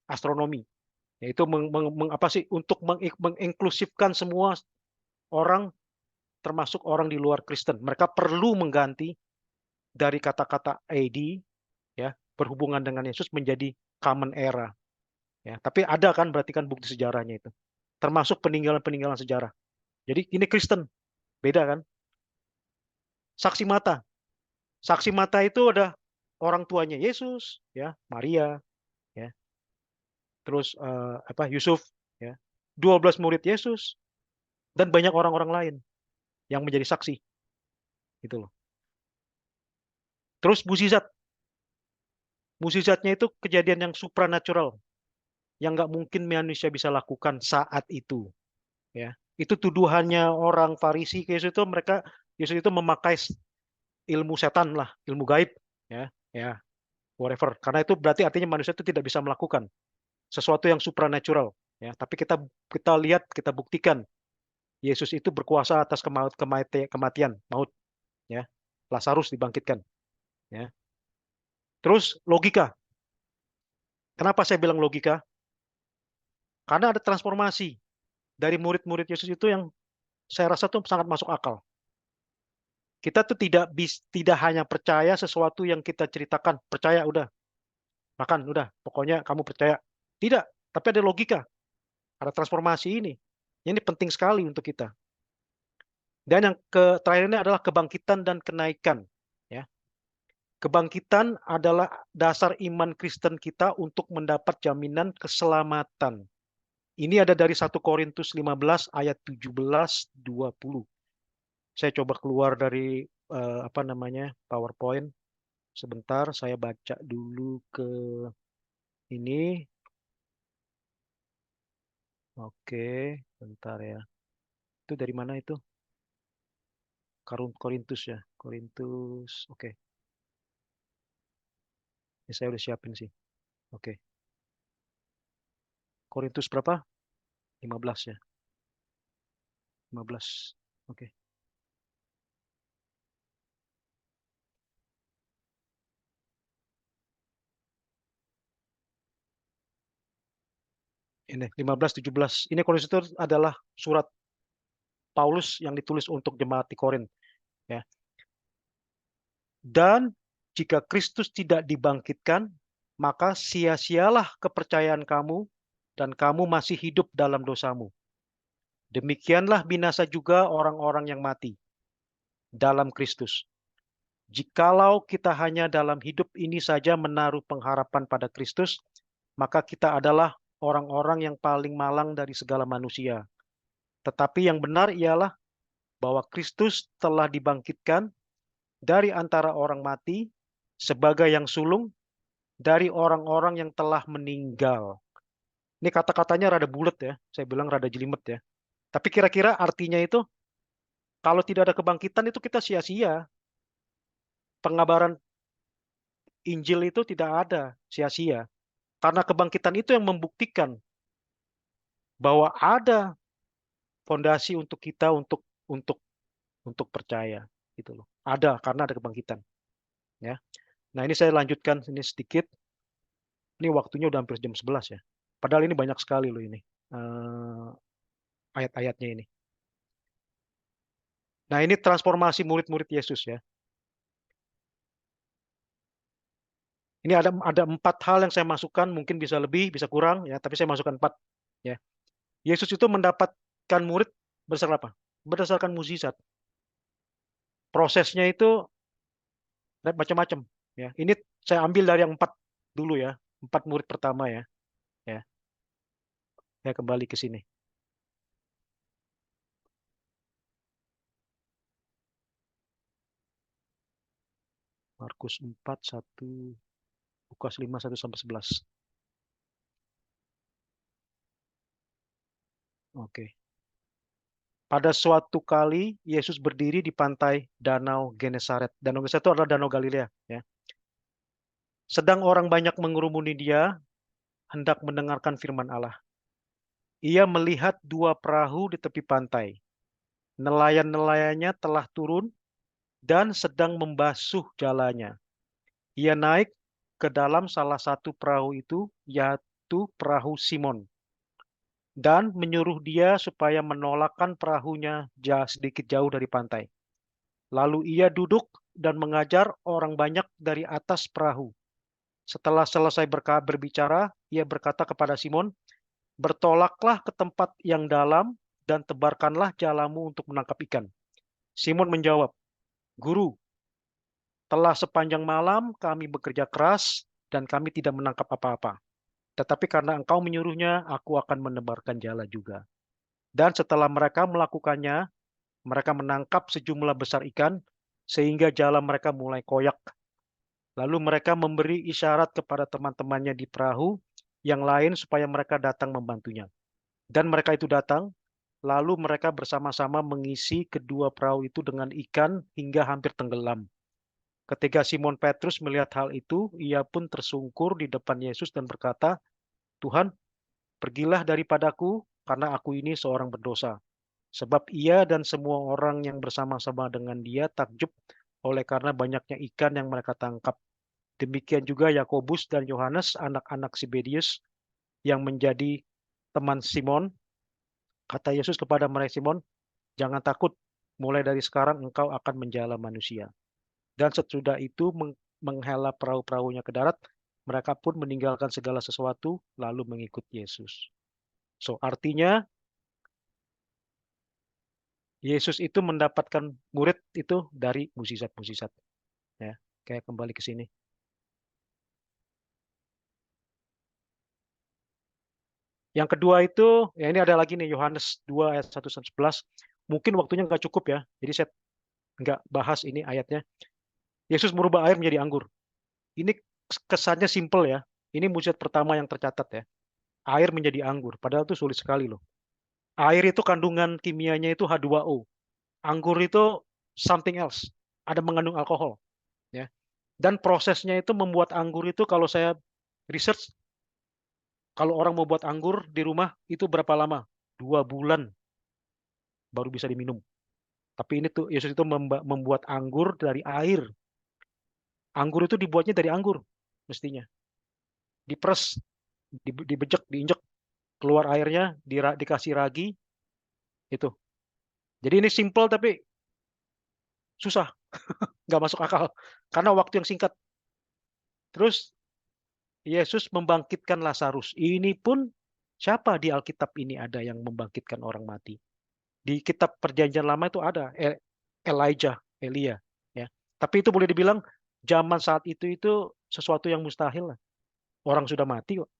astronomi. Yaitu apa sih, untuk menginklusifkan semua orang, termasuk orang di luar Kristen. Mereka perlu mengganti dari kata-kata AD, ya, berhubungan dengan Yesus, menjadi common era. Ya, tapi ada kan berarti kan bukti sejarahnya itu. Termasuk peninggalan-peninggalan sejarah. Jadi ini Kristen, beda kan? Saksi mata. Saksi mata itu ada orang tuanya Yesus, ya, Maria, ya. Terus Yusuf, ya. 12 murid Yesus dan banyak orang-orang lain yang menjadi saksi. Gitu loh. Terus mukjizat. Mukjizatnya itu kejadian yang supranatural, yang nggak mungkin manusia bisa lakukan saat itu. Ya, itu tuduhannya orang Farisi ke Yesus itu, Yesus itu memakai ilmu setan lah, ilmu gaib, ya, ya, whatever. Karena itu berarti artinya manusia itu tidak bisa melakukan sesuatu yang supranatural. Ya, tapi kita lihat, kita buktikan Yesus itu berkuasa atas kematian, maut. Ya, Lazarus dibangkitkan. Ya. Terus logika. Kenapa saya bilang logika? Karena ada transformasi dari murid-murid Yesus itu yang saya rasa tuh sangat masuk akal. Kita tuh tidak hanya percaya sesuatu yang kita ceritakan, percaya udah, makan udah, pokoknya kamu percaya. Tidak, tapi ada logika, ada transformasi ini. Ini penting sekali untuk kita. Dan yang terakhir ini adalah kebangkitan dan kenaikan. Ya. Kebangkitan adalah dasar iman Kristen kita untuk mendapat jaminan keselamatan. Ini ada dari 1 Korintus 15 ayat 17-20. Saya coba keluar dari PowerPoint. Sebentar, saya baca dulu ke ini. Oke, bentar ya. Itu dari mana itu? Korintus ya. Korintus. Oke. Ini saya udah siapin sih. Oke. Korintus berapa? 15 ya. 15. Oke. Ini 15-17. Ini Korintus itu adalah surat Paulus yang ditulis untuk jemaat di Korin. Ya. Dan jika Kristus tidak dibangkitkan, maka sia-sialah kepercayaan kamu dan kamu masih hidup dalam dosamu. Demikianlah binasa juga orang-orang yang mati dalam Kristus. Jikalau kita hanya dalam hidup ini saja menaruh pengharapan pada Kristus, maka kita adalah orang-orang yang paling malang dari segala manusia. Tetapi yang benar ialah bahwa Kristus telah dibangkitkan dari antara orang mati sebagai yang sulung dari orang-orang yang telah meninggal. Ini kata-katanya rada bulat ya, saya bilang rada jelimet ya. Tapi kira-kira artinya itu, kalau tidak ada kebangkitan itu kita sia-sia. Pengabaran Injil itu tidak ada, sia-sia. Karena kebangkitan itu yang membuktikan bahwa ada fondasi untuk kita untuk percaya, gitu loh. Ada karena ada kebangkitan. Ya. Nah, ini saya lanjutkan ini sedikit. Ini waktunya udah hampir jam 11 ya. Padahal ini banyak sekali loh ini. Ayat-ayatnya ini. Nah, ini transformasi murid-murid Yesus ya. Ini ada 4 hal yang saya masukkan, mungkin bisa lebih, bisa kurang, ya. Tapi saya masukkan 4. Ya. Yesus itu mendapatkan murid berdasarkan apa? Berdasarkan mukjizat. Prosesnya itu macam-macam. Ya. Ini saya ambil dari yang 4 dulu ya, 4 murid pertama ya. Ya. Saya kembali ke sini. Markus 4, 1, Lukas 5, 1-11. Oke. Pada suatu kali Yesus berdiri di pantai Danau Genesaret. Danau Genesaret itu adalah Danau Galilea. Ya. Sedang orang banyak mengerumuni dia, hendak mendengarkan firman Allah. Ia melihat 2 perahu di tepi pantai. Nelayan-nelayannya telah turun dan sedang membasuh jalannya. Ia naik ke dalam salah satu perahu itu, yaitu perahu Simon, dan menyuruh dia supaya menolakkan perahunya sedikit jauh dari pantai. Lalu ia duduk dan mengajar orang banyak dari atas perahu. Setelah selesai berbicara, ia berkata kepada Simon, "Bertolaklah ke tempat yang dalam dan tebarkanlah jalamu untuk menangkap ikan." Simon menjawab, "Guru, telah sepanjang malam kami bekerja keras dan kami tidak menangkap apa-apa. Tetapi karena engkau menyuruhnya, aku akan menebarkan jala juga." Dan setelah mereka melakukannya, mereka menangkap sejumlah besar ikan, sehingga jala mereka mulai koyak. Lalu mereka memberi isyarat kepada teman-temannya di perahu yang lain supaya mereka datang membantunya. Dan mereka itu datang, lalu mereka bersama-sama mengisi kedua perahu itu dengan ikan hingga hampir tenggelam. Ketika Simon Petrus melihat hal itu, ia pun tersungkur di depan Yesus dan berkata, "Tuhan, pergilah daripadaku, karena aku ini seorang berdosa." Sebab ia dan semua orang yang bersama-sama dengan dia takjub oleh karena banyaknya ikan yang mereka tangkap. Demikian juga Yakobus dan Yohanes, anak-anak Zebedius, yang menjadi teman Simon. Kata Yesus kepada mereka, "Simon, jangan takut, mulai dari sekarang engkau akan menjala manusia." Dan sesudah itu menghela perahu-perahunya ke darat, mereka pun meninggalkan segala sesuatu, lalu mengikut Yesus. So, artinya Yesus itu mendapatkan murid itu dari mukjizat-mukjizat. Ya, kayak kembali ke sini. Yang kedua itu, ya ini ada lagi nih, Yohanes 2 ayat 1-11. Mungkin waktunya nggak cukup ya, jadi saya nggak bahas ini ayatnya. Yesus merubah air menjadi anggur. Ini kesannya simple ya. Ini mujizat pertama yang tercatat ya. Air menjadi anggur, padahal itu sulit sekali loh. Air itu kandungan kimianya itu H2O. Anggur itu something else. Ada mengandung alkohol. Ya. Dan prosesnya itu membuat anggur itu kalau saya research, kalau orang mau buat anggur di rumah itu berapa lama? 2 bulan baru bisa diminum. Tapi ini tuh Yesus itu membuat anggur dari air. Anggur itu dibuatnya dari anggur mestinya. Diperes, dibejek, diinjek, keluar airnya, dikasih ragi, itu. Jadi ini simple tapi susah, nggak masuk akal. Karena waktu yang singkat. Terus Yesus membangkitkan Lazarus. Ini pun siapa di Alkitab ini ada yang membangkitkan orang mati? Di kitab Perjanjian Lama itu ada Elijah, Elia, ya. Tapi itu boleh dibilang zaman saat itu sesuatu yang mustahil lah. Orang sudah mati kok,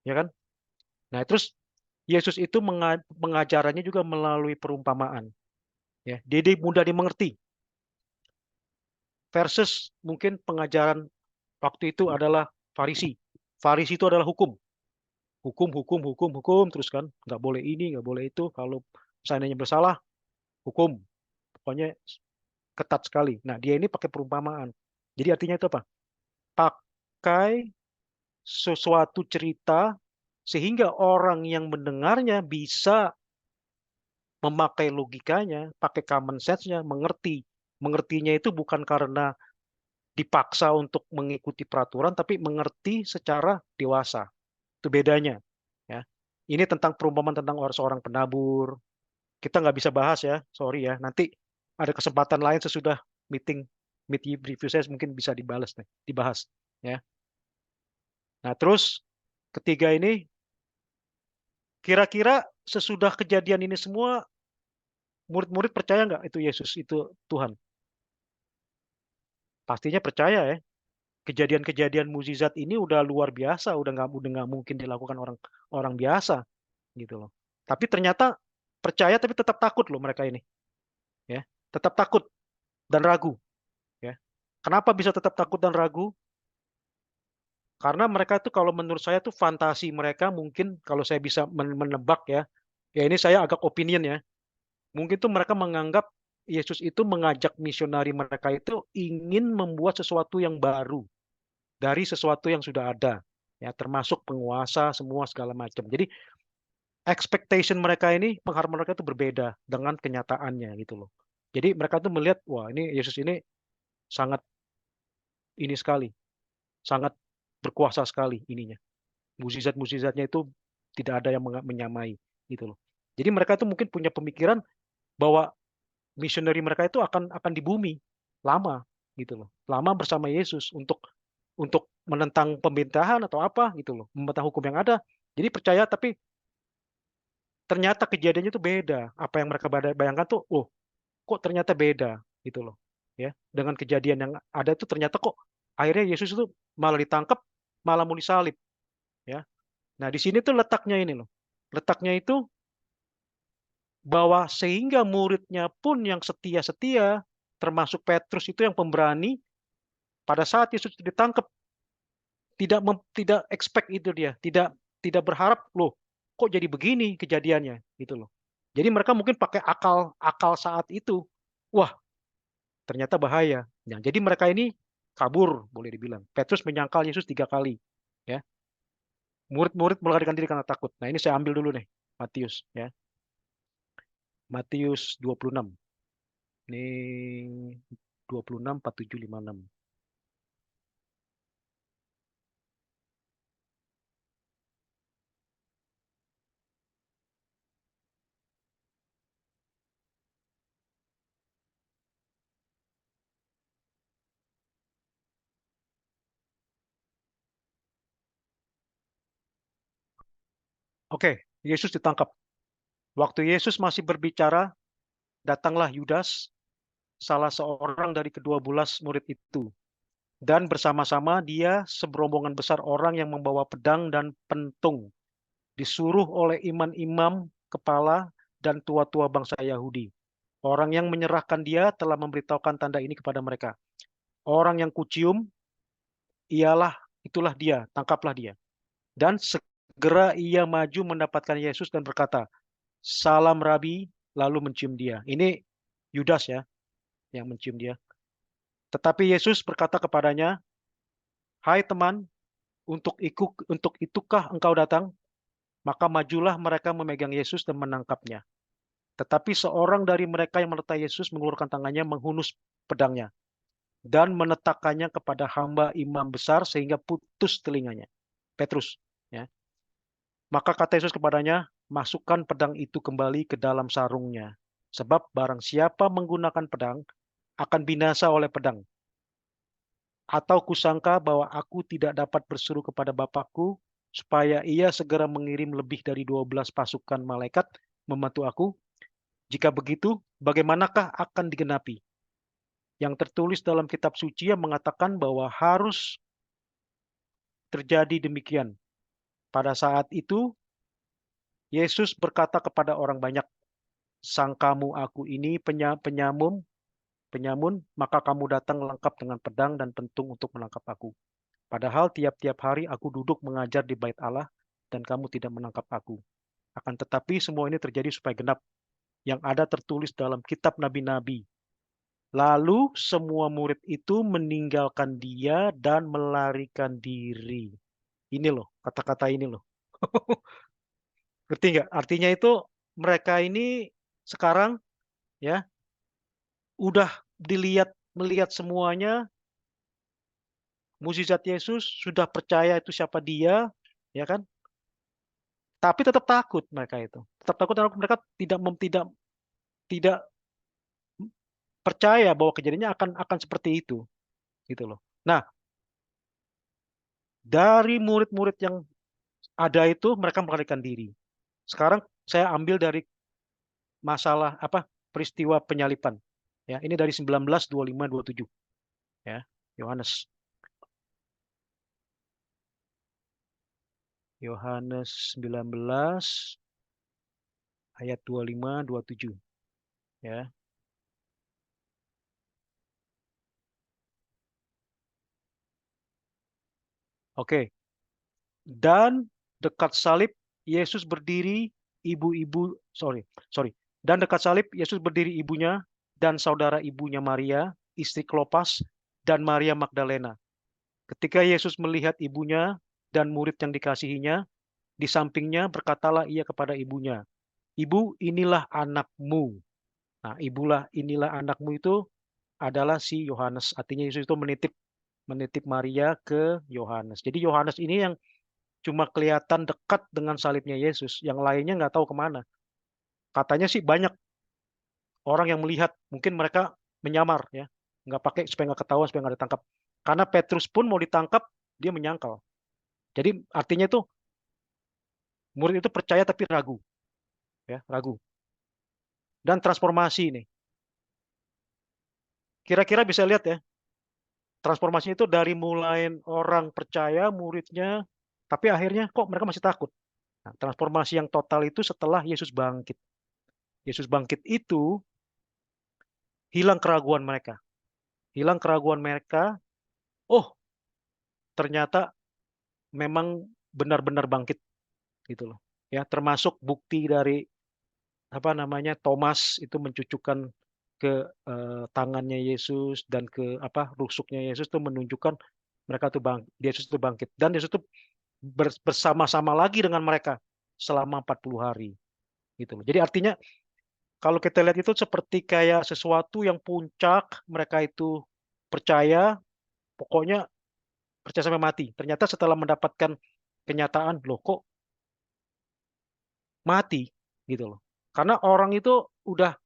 ya kan? Nah, terus Yesus itu mengajarannya juga melalui perumpamaan, ya. Jadi mudah dimengerti. Versus mungkin pengajaran waktu itu adalah Farisi. Farisi itu adalah hukum. Hukum, terus kan. Nggak boleh ini, nggak boleh itu. Kalau seandainya bersalah, hukum. Pokoknya ketat sekali. Nah, dia ini pakai perumpamaan. Jadi artinya itu apa? Pakai sesuatu cerita sehingga orang yang mendengarnya bisa memakai logikanya, pakai common sense-nya, mengerti. Mengertinya itu bukan karena dipaksa untuk mengikuti peraturan, tapi mengerti secara dewasa. Itu bedanya. Ya. Ini tentang perumpamaan tentang seorang penabur. Kita nggak bisa bahas ya, sorry ya. Nanti ada kesempatan lain sesudah meet review saya mungkin bisa dibahas. Ya. Nah, terus ketiga ini, kira-kira sesudah kejadian ini semua, murid-murid percaya nggak itu Yesus itu Tuhan? Pastinya percaya ya. Kejadian-kejadian mukjizat ini udah luar biasa, udah nggak mungkin dilakukan orang orang biasa gitu loh. Tapi ternyata percaya tapi tetap takut loh mereka ini, ya. Tetap takut dan ragu, ya. Kenapa bisa tetap takut dan ragu? Karena mereka itu kalau menurut saya tuh fantasi mereka mungkin kalau saya bisa menebak ya. Ya ini saya agak opinion ya. Mungkin tuh mereka menganggap Yesus itu mengajak misionari mereka itu ingin membuat sesuatu yang baru dari sesuatu yang sudah ada. Ya, termasuk penguasa semua segala macam. Jadi expectation mereka ini, pengharapan mereka itu berbeda dengan kenyataannya gitu loh. Jadi mereka tuh melihat, wah ini Yesus ini sangat ini sekali, sangat berkuasa sekali ininya. Mukjizat-mukjizatnya itu tidak ada yang menyamai gitu loh. Jadi mereka tuh mungkin punya pemikiran bahwa misioneri mereka itu akan di bumi lama gitu loh. Lama bersama Yesus untuk menentang pemerintahan atau apa gitu loh, membantah hukum yang ada. Jadi percaya tapi ternyata kejadiannya itu beda. Apa yang mereka bayangkan tuh, oh kok ternyata beda gitu loh. Ya, dengan kejadian yang ada itu ternyata kok akhirnya Yesus itu malah ditangkap, malah mau disalib, ya. Nah, di sini tuh letaknya ini loh. Letaknya itu bahwa sehingga muridnya pun yang setia-setia, termasuk Petrus itu yang pemberani, pada saat Yesus ditangkap tidak expect itu dia, tidak berharap, loh, kok jadi begini kejadiannya gitu loh. Jadi mereka mungkin pakai akal akal saat itu. Wah, ternyata bahaya. Nah, jadi mereka ini kabur boleh dibilang. Petrus menyangkal Yesus 3 kali, ya. Murid-murid melarikan diri karena takut. Nah, ini saya ambil dulu nih, Matius, ya. Matius 26. Ini 26, 47, 56. Oke, Yesus ditangkap. Waktu Yesus masih berbicara, datanglah Yudas, salah seorang dari ke-12 murid itu. Dan bersama-sama dia seberombongan besar orang yang membawa pedang dan pentung. Disuruh oleh imam-imam, kepala, dan tua-tua bangsa Yahudi. Orang yang menyerahkan dia telah memberitahukan tanda ini kepada mereka. Orang yang kucium, itulah dia, tangkaplah dia. Dan segera ia maju mendapatkan Yesus dan berkata, "Salam Rabi," lalu mencium dia. Ini Yudas ya, yang mencium dia. Tetapi Yesus berkata kepadanya, "Hai teman, untuk itukah engkau datang?" Maka majulah mereka memegang Yesus dan menangkapnya. Tetapi seorang dari mereka yang meletai Yesus mengeluarkan tangannya menghunus pedangnya dan menetakannya kepada hamba imam besar sehingga putus telinganya. Petrus, ya. Maka kata Yesus kepadanya, "Masukkan pedang itu kembali ke dalam sarungnya, sebab barang siapa menggunakan pedang akan binasa oleh pedang. Atau kusangka bahwa aku tidak dapat berseru kepada Bapakku supaya ia segera mengirim lebih dari 12 pasukan malaikat membantu aku? Jika begitu, bagaimanakah akan digenapi yang tertulis dalam kitab suci yang mengatakan bahwa harus terjadi demikian?" Pada saat itu, Yesus berkata kepada orang banyak, "Sangkamu aku ini penyamun, maka kamu datang lengkap dengan pedang dan pentung untuk menangkap aku. Padahal tiap-tiap hari aku duduk mengajar di bait Allah dan kamu tidak menangkap aku. Akan tetapi semua ini terjadi supaya genap yang ada tertulis dalam kitab nabi-nabi." Lalu semua murid itu meninggalkan dia dan melarikan diri. Ini loh, kata-kata ini loh. Ngerti nggak? Artinya itu mereka ini sekarang ya udah melihat semuanya, mukjizat Yesus, sudah percaya itu siapa dia, ya kan? Tapi tetap takut mereka itu. Tetap takut karena mereka tidak percaya bahwa kejadiannya akan seperti itu, gitu loh. Nah, Dari murid-murid yang ada itu mereka melarikan diri. Sekarang saya ambil dari masalah peristiwa penyalipan. Ya, ini dari 19:25-27 ya. Yohanes 19 ayat 25-27 ya. Oke. Dan dekat salib Yesus berdiri Dan dekat salib Yesus berdiri ibunya dan saudara ibunya Maria, istri Klopas, dan Maria Magdalena. Ketika Yesus melihat ibunya dan murid yang dikasihinya, di sampingnya berkatalah ia kepada ibunya, "Ibu, inilah anakmu." Nah, inilah anakmu itu adalah si Yohanes. Artinya Yesus itu menitip Maria ke Yohanes. Jadi Yohanes ini yang cuma kelihatan dekat dengan salibnya Yesus, yang lainnya nggak tahu kemana. Katanya sih banyak orang yang melihat, mungkin mereka menyamar ya, nggak pakai supaya nggak ketahuan, supaya nggak ditangkap. Karena Petrus pun mau ditangkap, dia menyangkal. Jadi artinya itu murid itu percaya tapi ragu, ya ragu. Dan transformasi ini, kira-kira bisa lihat ya, transformasinya itu dari mulai orang percaya, muridnya, tapi akhirnya kok mereka masih takut. Nah, transformasi yang total itu setelah Yesus bangkit. Yesus bangkit itu hilang keraguan mereka. Hilang keraguan mereka. Oh, ternyata memang benar-benar bangkit gitu loh. Ya, termasuk bukti dari Thomas itu mencucukkan ke tangannya Yesus dan ke rusuknya Yesus itu menunjukkan Yesus itu bangkit, dan Yesus itu bersama-sama lagi dengan mereka selama 40 hari gitu loh. Jadi artinya kalau kita lihat itu seperti kayak sesuatu yang puncak, mereka itu percaya, pokoknya percaya sampai mati. Ternyata setelah mendapatkan kenyataan, loh kok mati gitu loh. Karena orang itu udah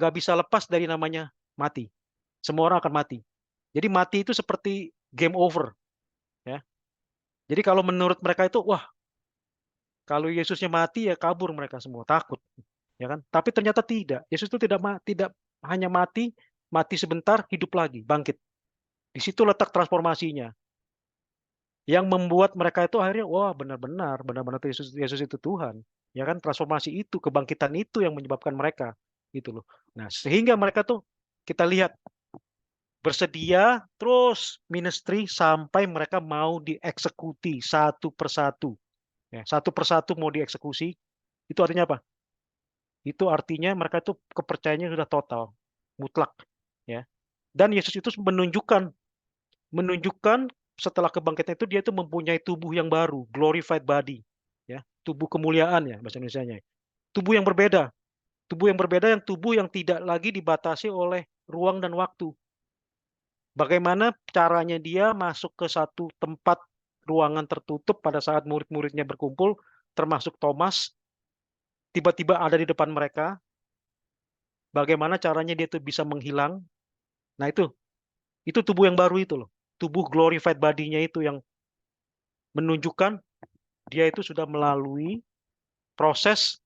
nggak bisa lepas dari namanya mati. Semua orang akan mati. Jadi mati itu seperti game over, ya. Jadi kalau menurut mereka itu, wah, kalau Yesusnya mati ya kabur mereka semua, takut, ya kan? Tapi ternyata tidak. Yesus itu tidak hanya mati, mati sebentar, hidup lagi, bangkit. Di situ letak transformasinya. Yang membuat mereka itu akhirnya, wah, benar-benar Yesus itu Tuhan. Ya kan, transformasi itu, kebangkitan itu yang menyebabkan mereka gitu loh. Nah, sehingga mereka tuh kita lihat bersedia terus ministry sampai mereka mau dieksekusi satu persatu. Ya, satu persatu mau dieksekusi. Itu artinya apa? Itu artinya mereka itu kepercayaannya sudah total, mutlak, ya. Dan Yesus itu menunjukkan setelah kebangkitan itu dia itu mempunyai tubuh yang baru, glorified body, ya, tubuh kemuliaan ya bahasa Indonesianya. Tubuh yang berbeda, tubuh yang tidak lagi dibatasi oleh ruang dan waktu. Bagaimana caranya dia masuk ke satu tempat ruangan tertutup pada saat murid-muridnya berkumpul, termasuk Thomas, tiba-tiba ada di depan mereka. Bagaimana caranya dia itu bisa menghilang? Nah itu tubuh yang baru itu loh. Tubuh glorified body-nya itu yang menunjukkan dia itu sudah melalui proses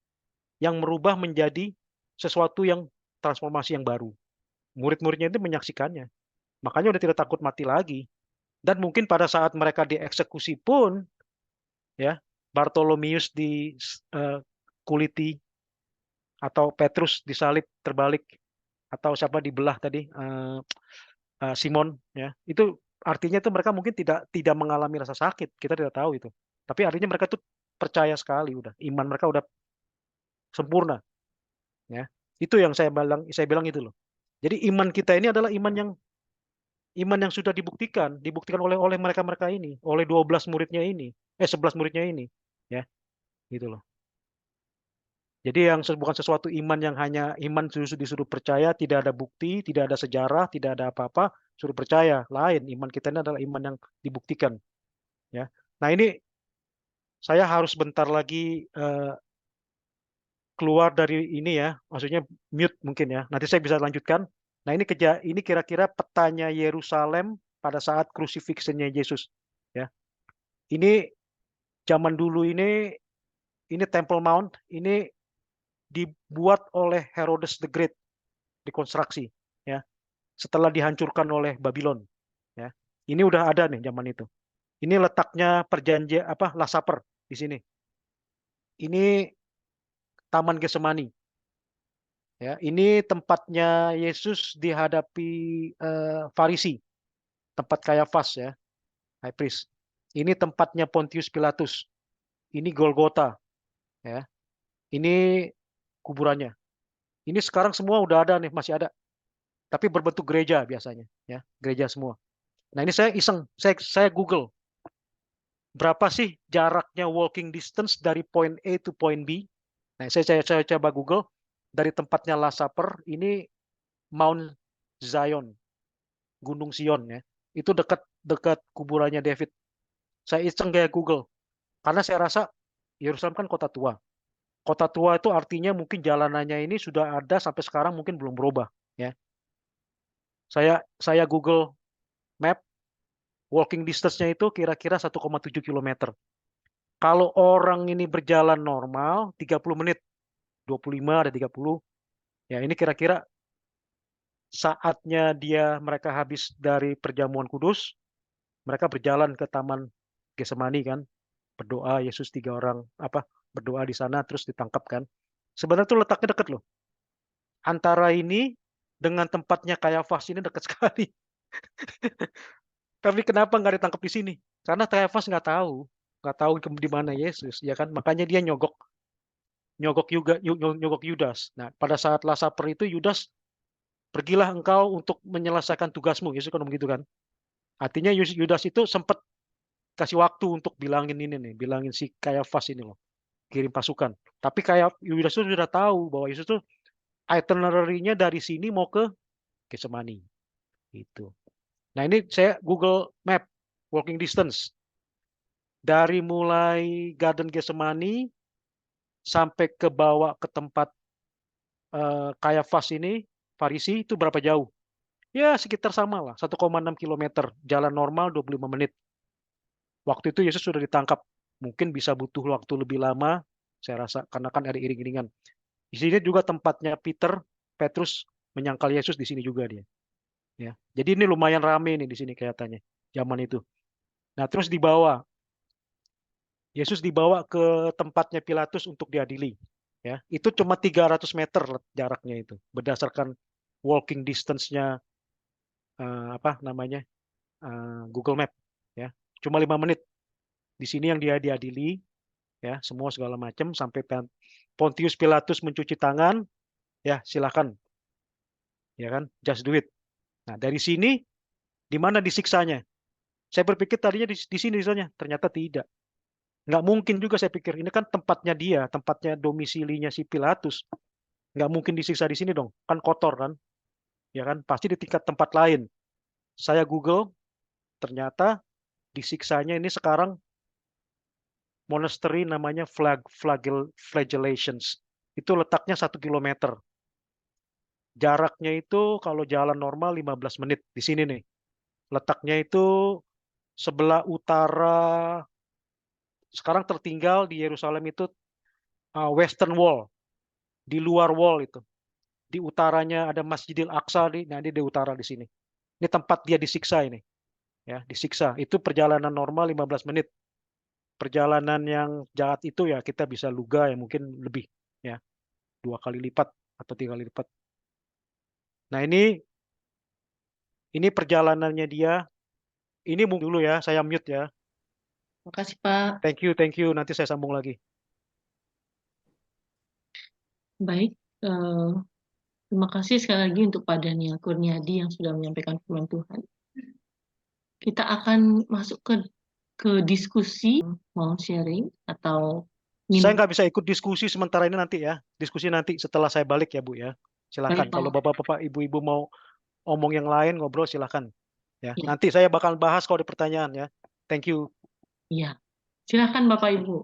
yang merubah menjadi sesuatu yang transformasi yang baru. Murid-muridnya itu menyaksikannya. Makanya udah tidak takut mati lagi. Dan mungkin pada saat mereka dieksekusi pun, ya, Bartolomeus dikuliti, atau Petrus disalib terbalik, atau siapa dibelah tadi, Simon, ya, itu artinya itu mereka mungkin tidak mengalami rasa sakit, kita tidak tahu itu. Tapi artinya mereka itu percaya sekali, udah iman mereka udah sempurna, ya. Itu yang saya bilang itu loh. Jadi iman kita ini adalah iman yang sudah dibuktikan oleh mereka ini, oleh 12 muridnya ini, 11 muridnya ini, ya, gitu loh. Jadi yang bukan sesuatu iman yang hanya iman disuruh percaya, tidak ada bukti, tidak ada sejarah, tidak ada apa-apa, suruh percaya. Lain, iman kita ini adalah iman yang dibuktikan, ya. Nah, ini saya harus bentar lagi keluar dari ini ya, maksudnya mute mungkin ya. Nanti saya bisa lanjutkan. Nah, ini kira-kira petanya Yerusalem pada saat crucifixion-nya Yesus, ya. Ini zaman dulu ini Temple Mount ini dibuat oleh Herodes the Great, dikonstruksi ya. Setelah dihancurkan oleh Babylon ya. Ini udah ada nih zaman itu. Ini letaknya perjanjian Last Supper di sini. Ini Taman Getsemani. Ya, ini tempatnya Yesus dihadapi Farisi, tempat Kayafas ya, high priest. Ini tempatnya Pontius Pilatus. Ini Golgota ya. Ini kuburannya. Ini sekarang semua udah ada nih, masih ada. Tapi berbentuk gereja biasanya ya, gereja semua. Nah, ini saya iseng, saya Google. Berapa sih jaraknya walking distance dari point A to point B? Nah, saya coba Google dari tempatnya Last Supper, ini Mount Zion, Gunung Sion ya. Itu dekat kuburannya David. Saya iseng kayak Google. Karena saya rasa Yerusalem kan kota tua. Kota tua itu artinya mungkin jalanannya ini sudah ada sampai sekarang mungkin belum berubah ya. Saya Google Map, walking distance-nya itu kira-kira 1,7 km. Kalau orang ini berjalan normal 30 menit, 25 ada 30. Ya, ini kira-kira saatnya mereka habis dari perjamuan kudus, mereka berjalan ke Taman Getsemani kan, berdoa, Yesus 3 orang berdoa di sana terus ditangkap kan. Sebenarnya itu letaknya dekat loh. Antara ini dengan tempatnya Kayafas ini dekat sekali. Tapi kenapa nggak ditangkap di sini? Karena Kayafas nggak tahu di mana Yesus, ya kan? Makanya dia nyogok Yudas. Nah, pada saat Last Supper itu Yudas, pergilah engkau untuk menyelesaikan tugasmu. Yesus kan begitu kan? Artinya Yudas itu sempat kasih waktu untuk bilangin si Kayafas ini loh, kirim pasukan. Tapi Yudas itu sudah tahu bahwa Yesus itu itinerary-nya dari sini mau ke Getsemani. Gitu. Nah, ini saya Google Map walking distance. Dari mulai Garden Getsemani sampai ke bawah ke tempat Kayafas ini, Farisi, itu berapa jauh? Ya sekitar sama lah, 1,6 km. Jalan normal 25 menit. Waktu itu Yesus sudah ditangkap. Mungkin bisa butuh waktu lebih lama, saya rasa, karena kan ada iring-iringan. Di sini juga tempatnya Petrus menyangkal Yesus di sini juga dia. Ya. Jadi ini lumayan rame nih di sini kelihatannya, zaman itu. Nah, terus Yesus dibawa ke tempatnya Pilatus untuk diadili. Ya, itu cuma 300 meter jaraknya itu, berdasarkan walking distance-nya Google Map. Ya, cuma 5 menit. Di sini yang dia diadili, ya, semua segala macam sampai Pontius Pilatus mencuci tangan, ya silakan, ya kan, just do it. Nah, dari sini di mana disiksanya? Saya berpikir tadinya di sini misalnya, ternyata tidak. Nggak mungkin juga saya pikir, ini kan tempatnya domisilinya si Pilatus. Nggak mungkin disiksa di sini dong, kan kotor kan, ya kan, pasti di tingkat tempat lain. Saya Google, ternyata disiksanya ini sekarang monastery namanya Flagellations. Itu letaknya 1 km. Jaraknya itu kalau jalan normal 15 menit. Di sini nih. Letaknya itu sebelah utara. Sekarang tertinggal di Yerusalem itu Western Wall. Di luar wall itu. Di utaranya ada Masjidil Aqsa. Nah, di utara di sini. Ini tempat dia disiksa ini. Ya, disiksa. Itu perjalanan normal 15 menit. Perjalanan yang jahat itu ya kita bisa luga ya mungkin lebih ya 2 kali lipat atau 3 kali lipat. Nah, ini perjalanannya dia. Ini dulu ya, saya mute ya. Makasih Pak. Thank you. Nanti saya sambung lagi. Baik, terima kasih sekali lagi untuk Pak Daniel Kurniadi yang sudah menyampaikan firman Tuhan. Kita akan masuk ke diskusi, mau sharing atau Saya nggak bisa ikut diskusi sementara ini nanti ya. Diskusi nanti setelah saya balik ya Bu ya. Silakan. Baik, Kalau Pak. Bapak-bapak, Ibu-ibu mau omong yang lain, ngobrol silakan. Ya. Ya. Nanti saya bakal bahas kalau ada pertanyaan ya. Thank you. Iya. Silakan Bapak Ibu.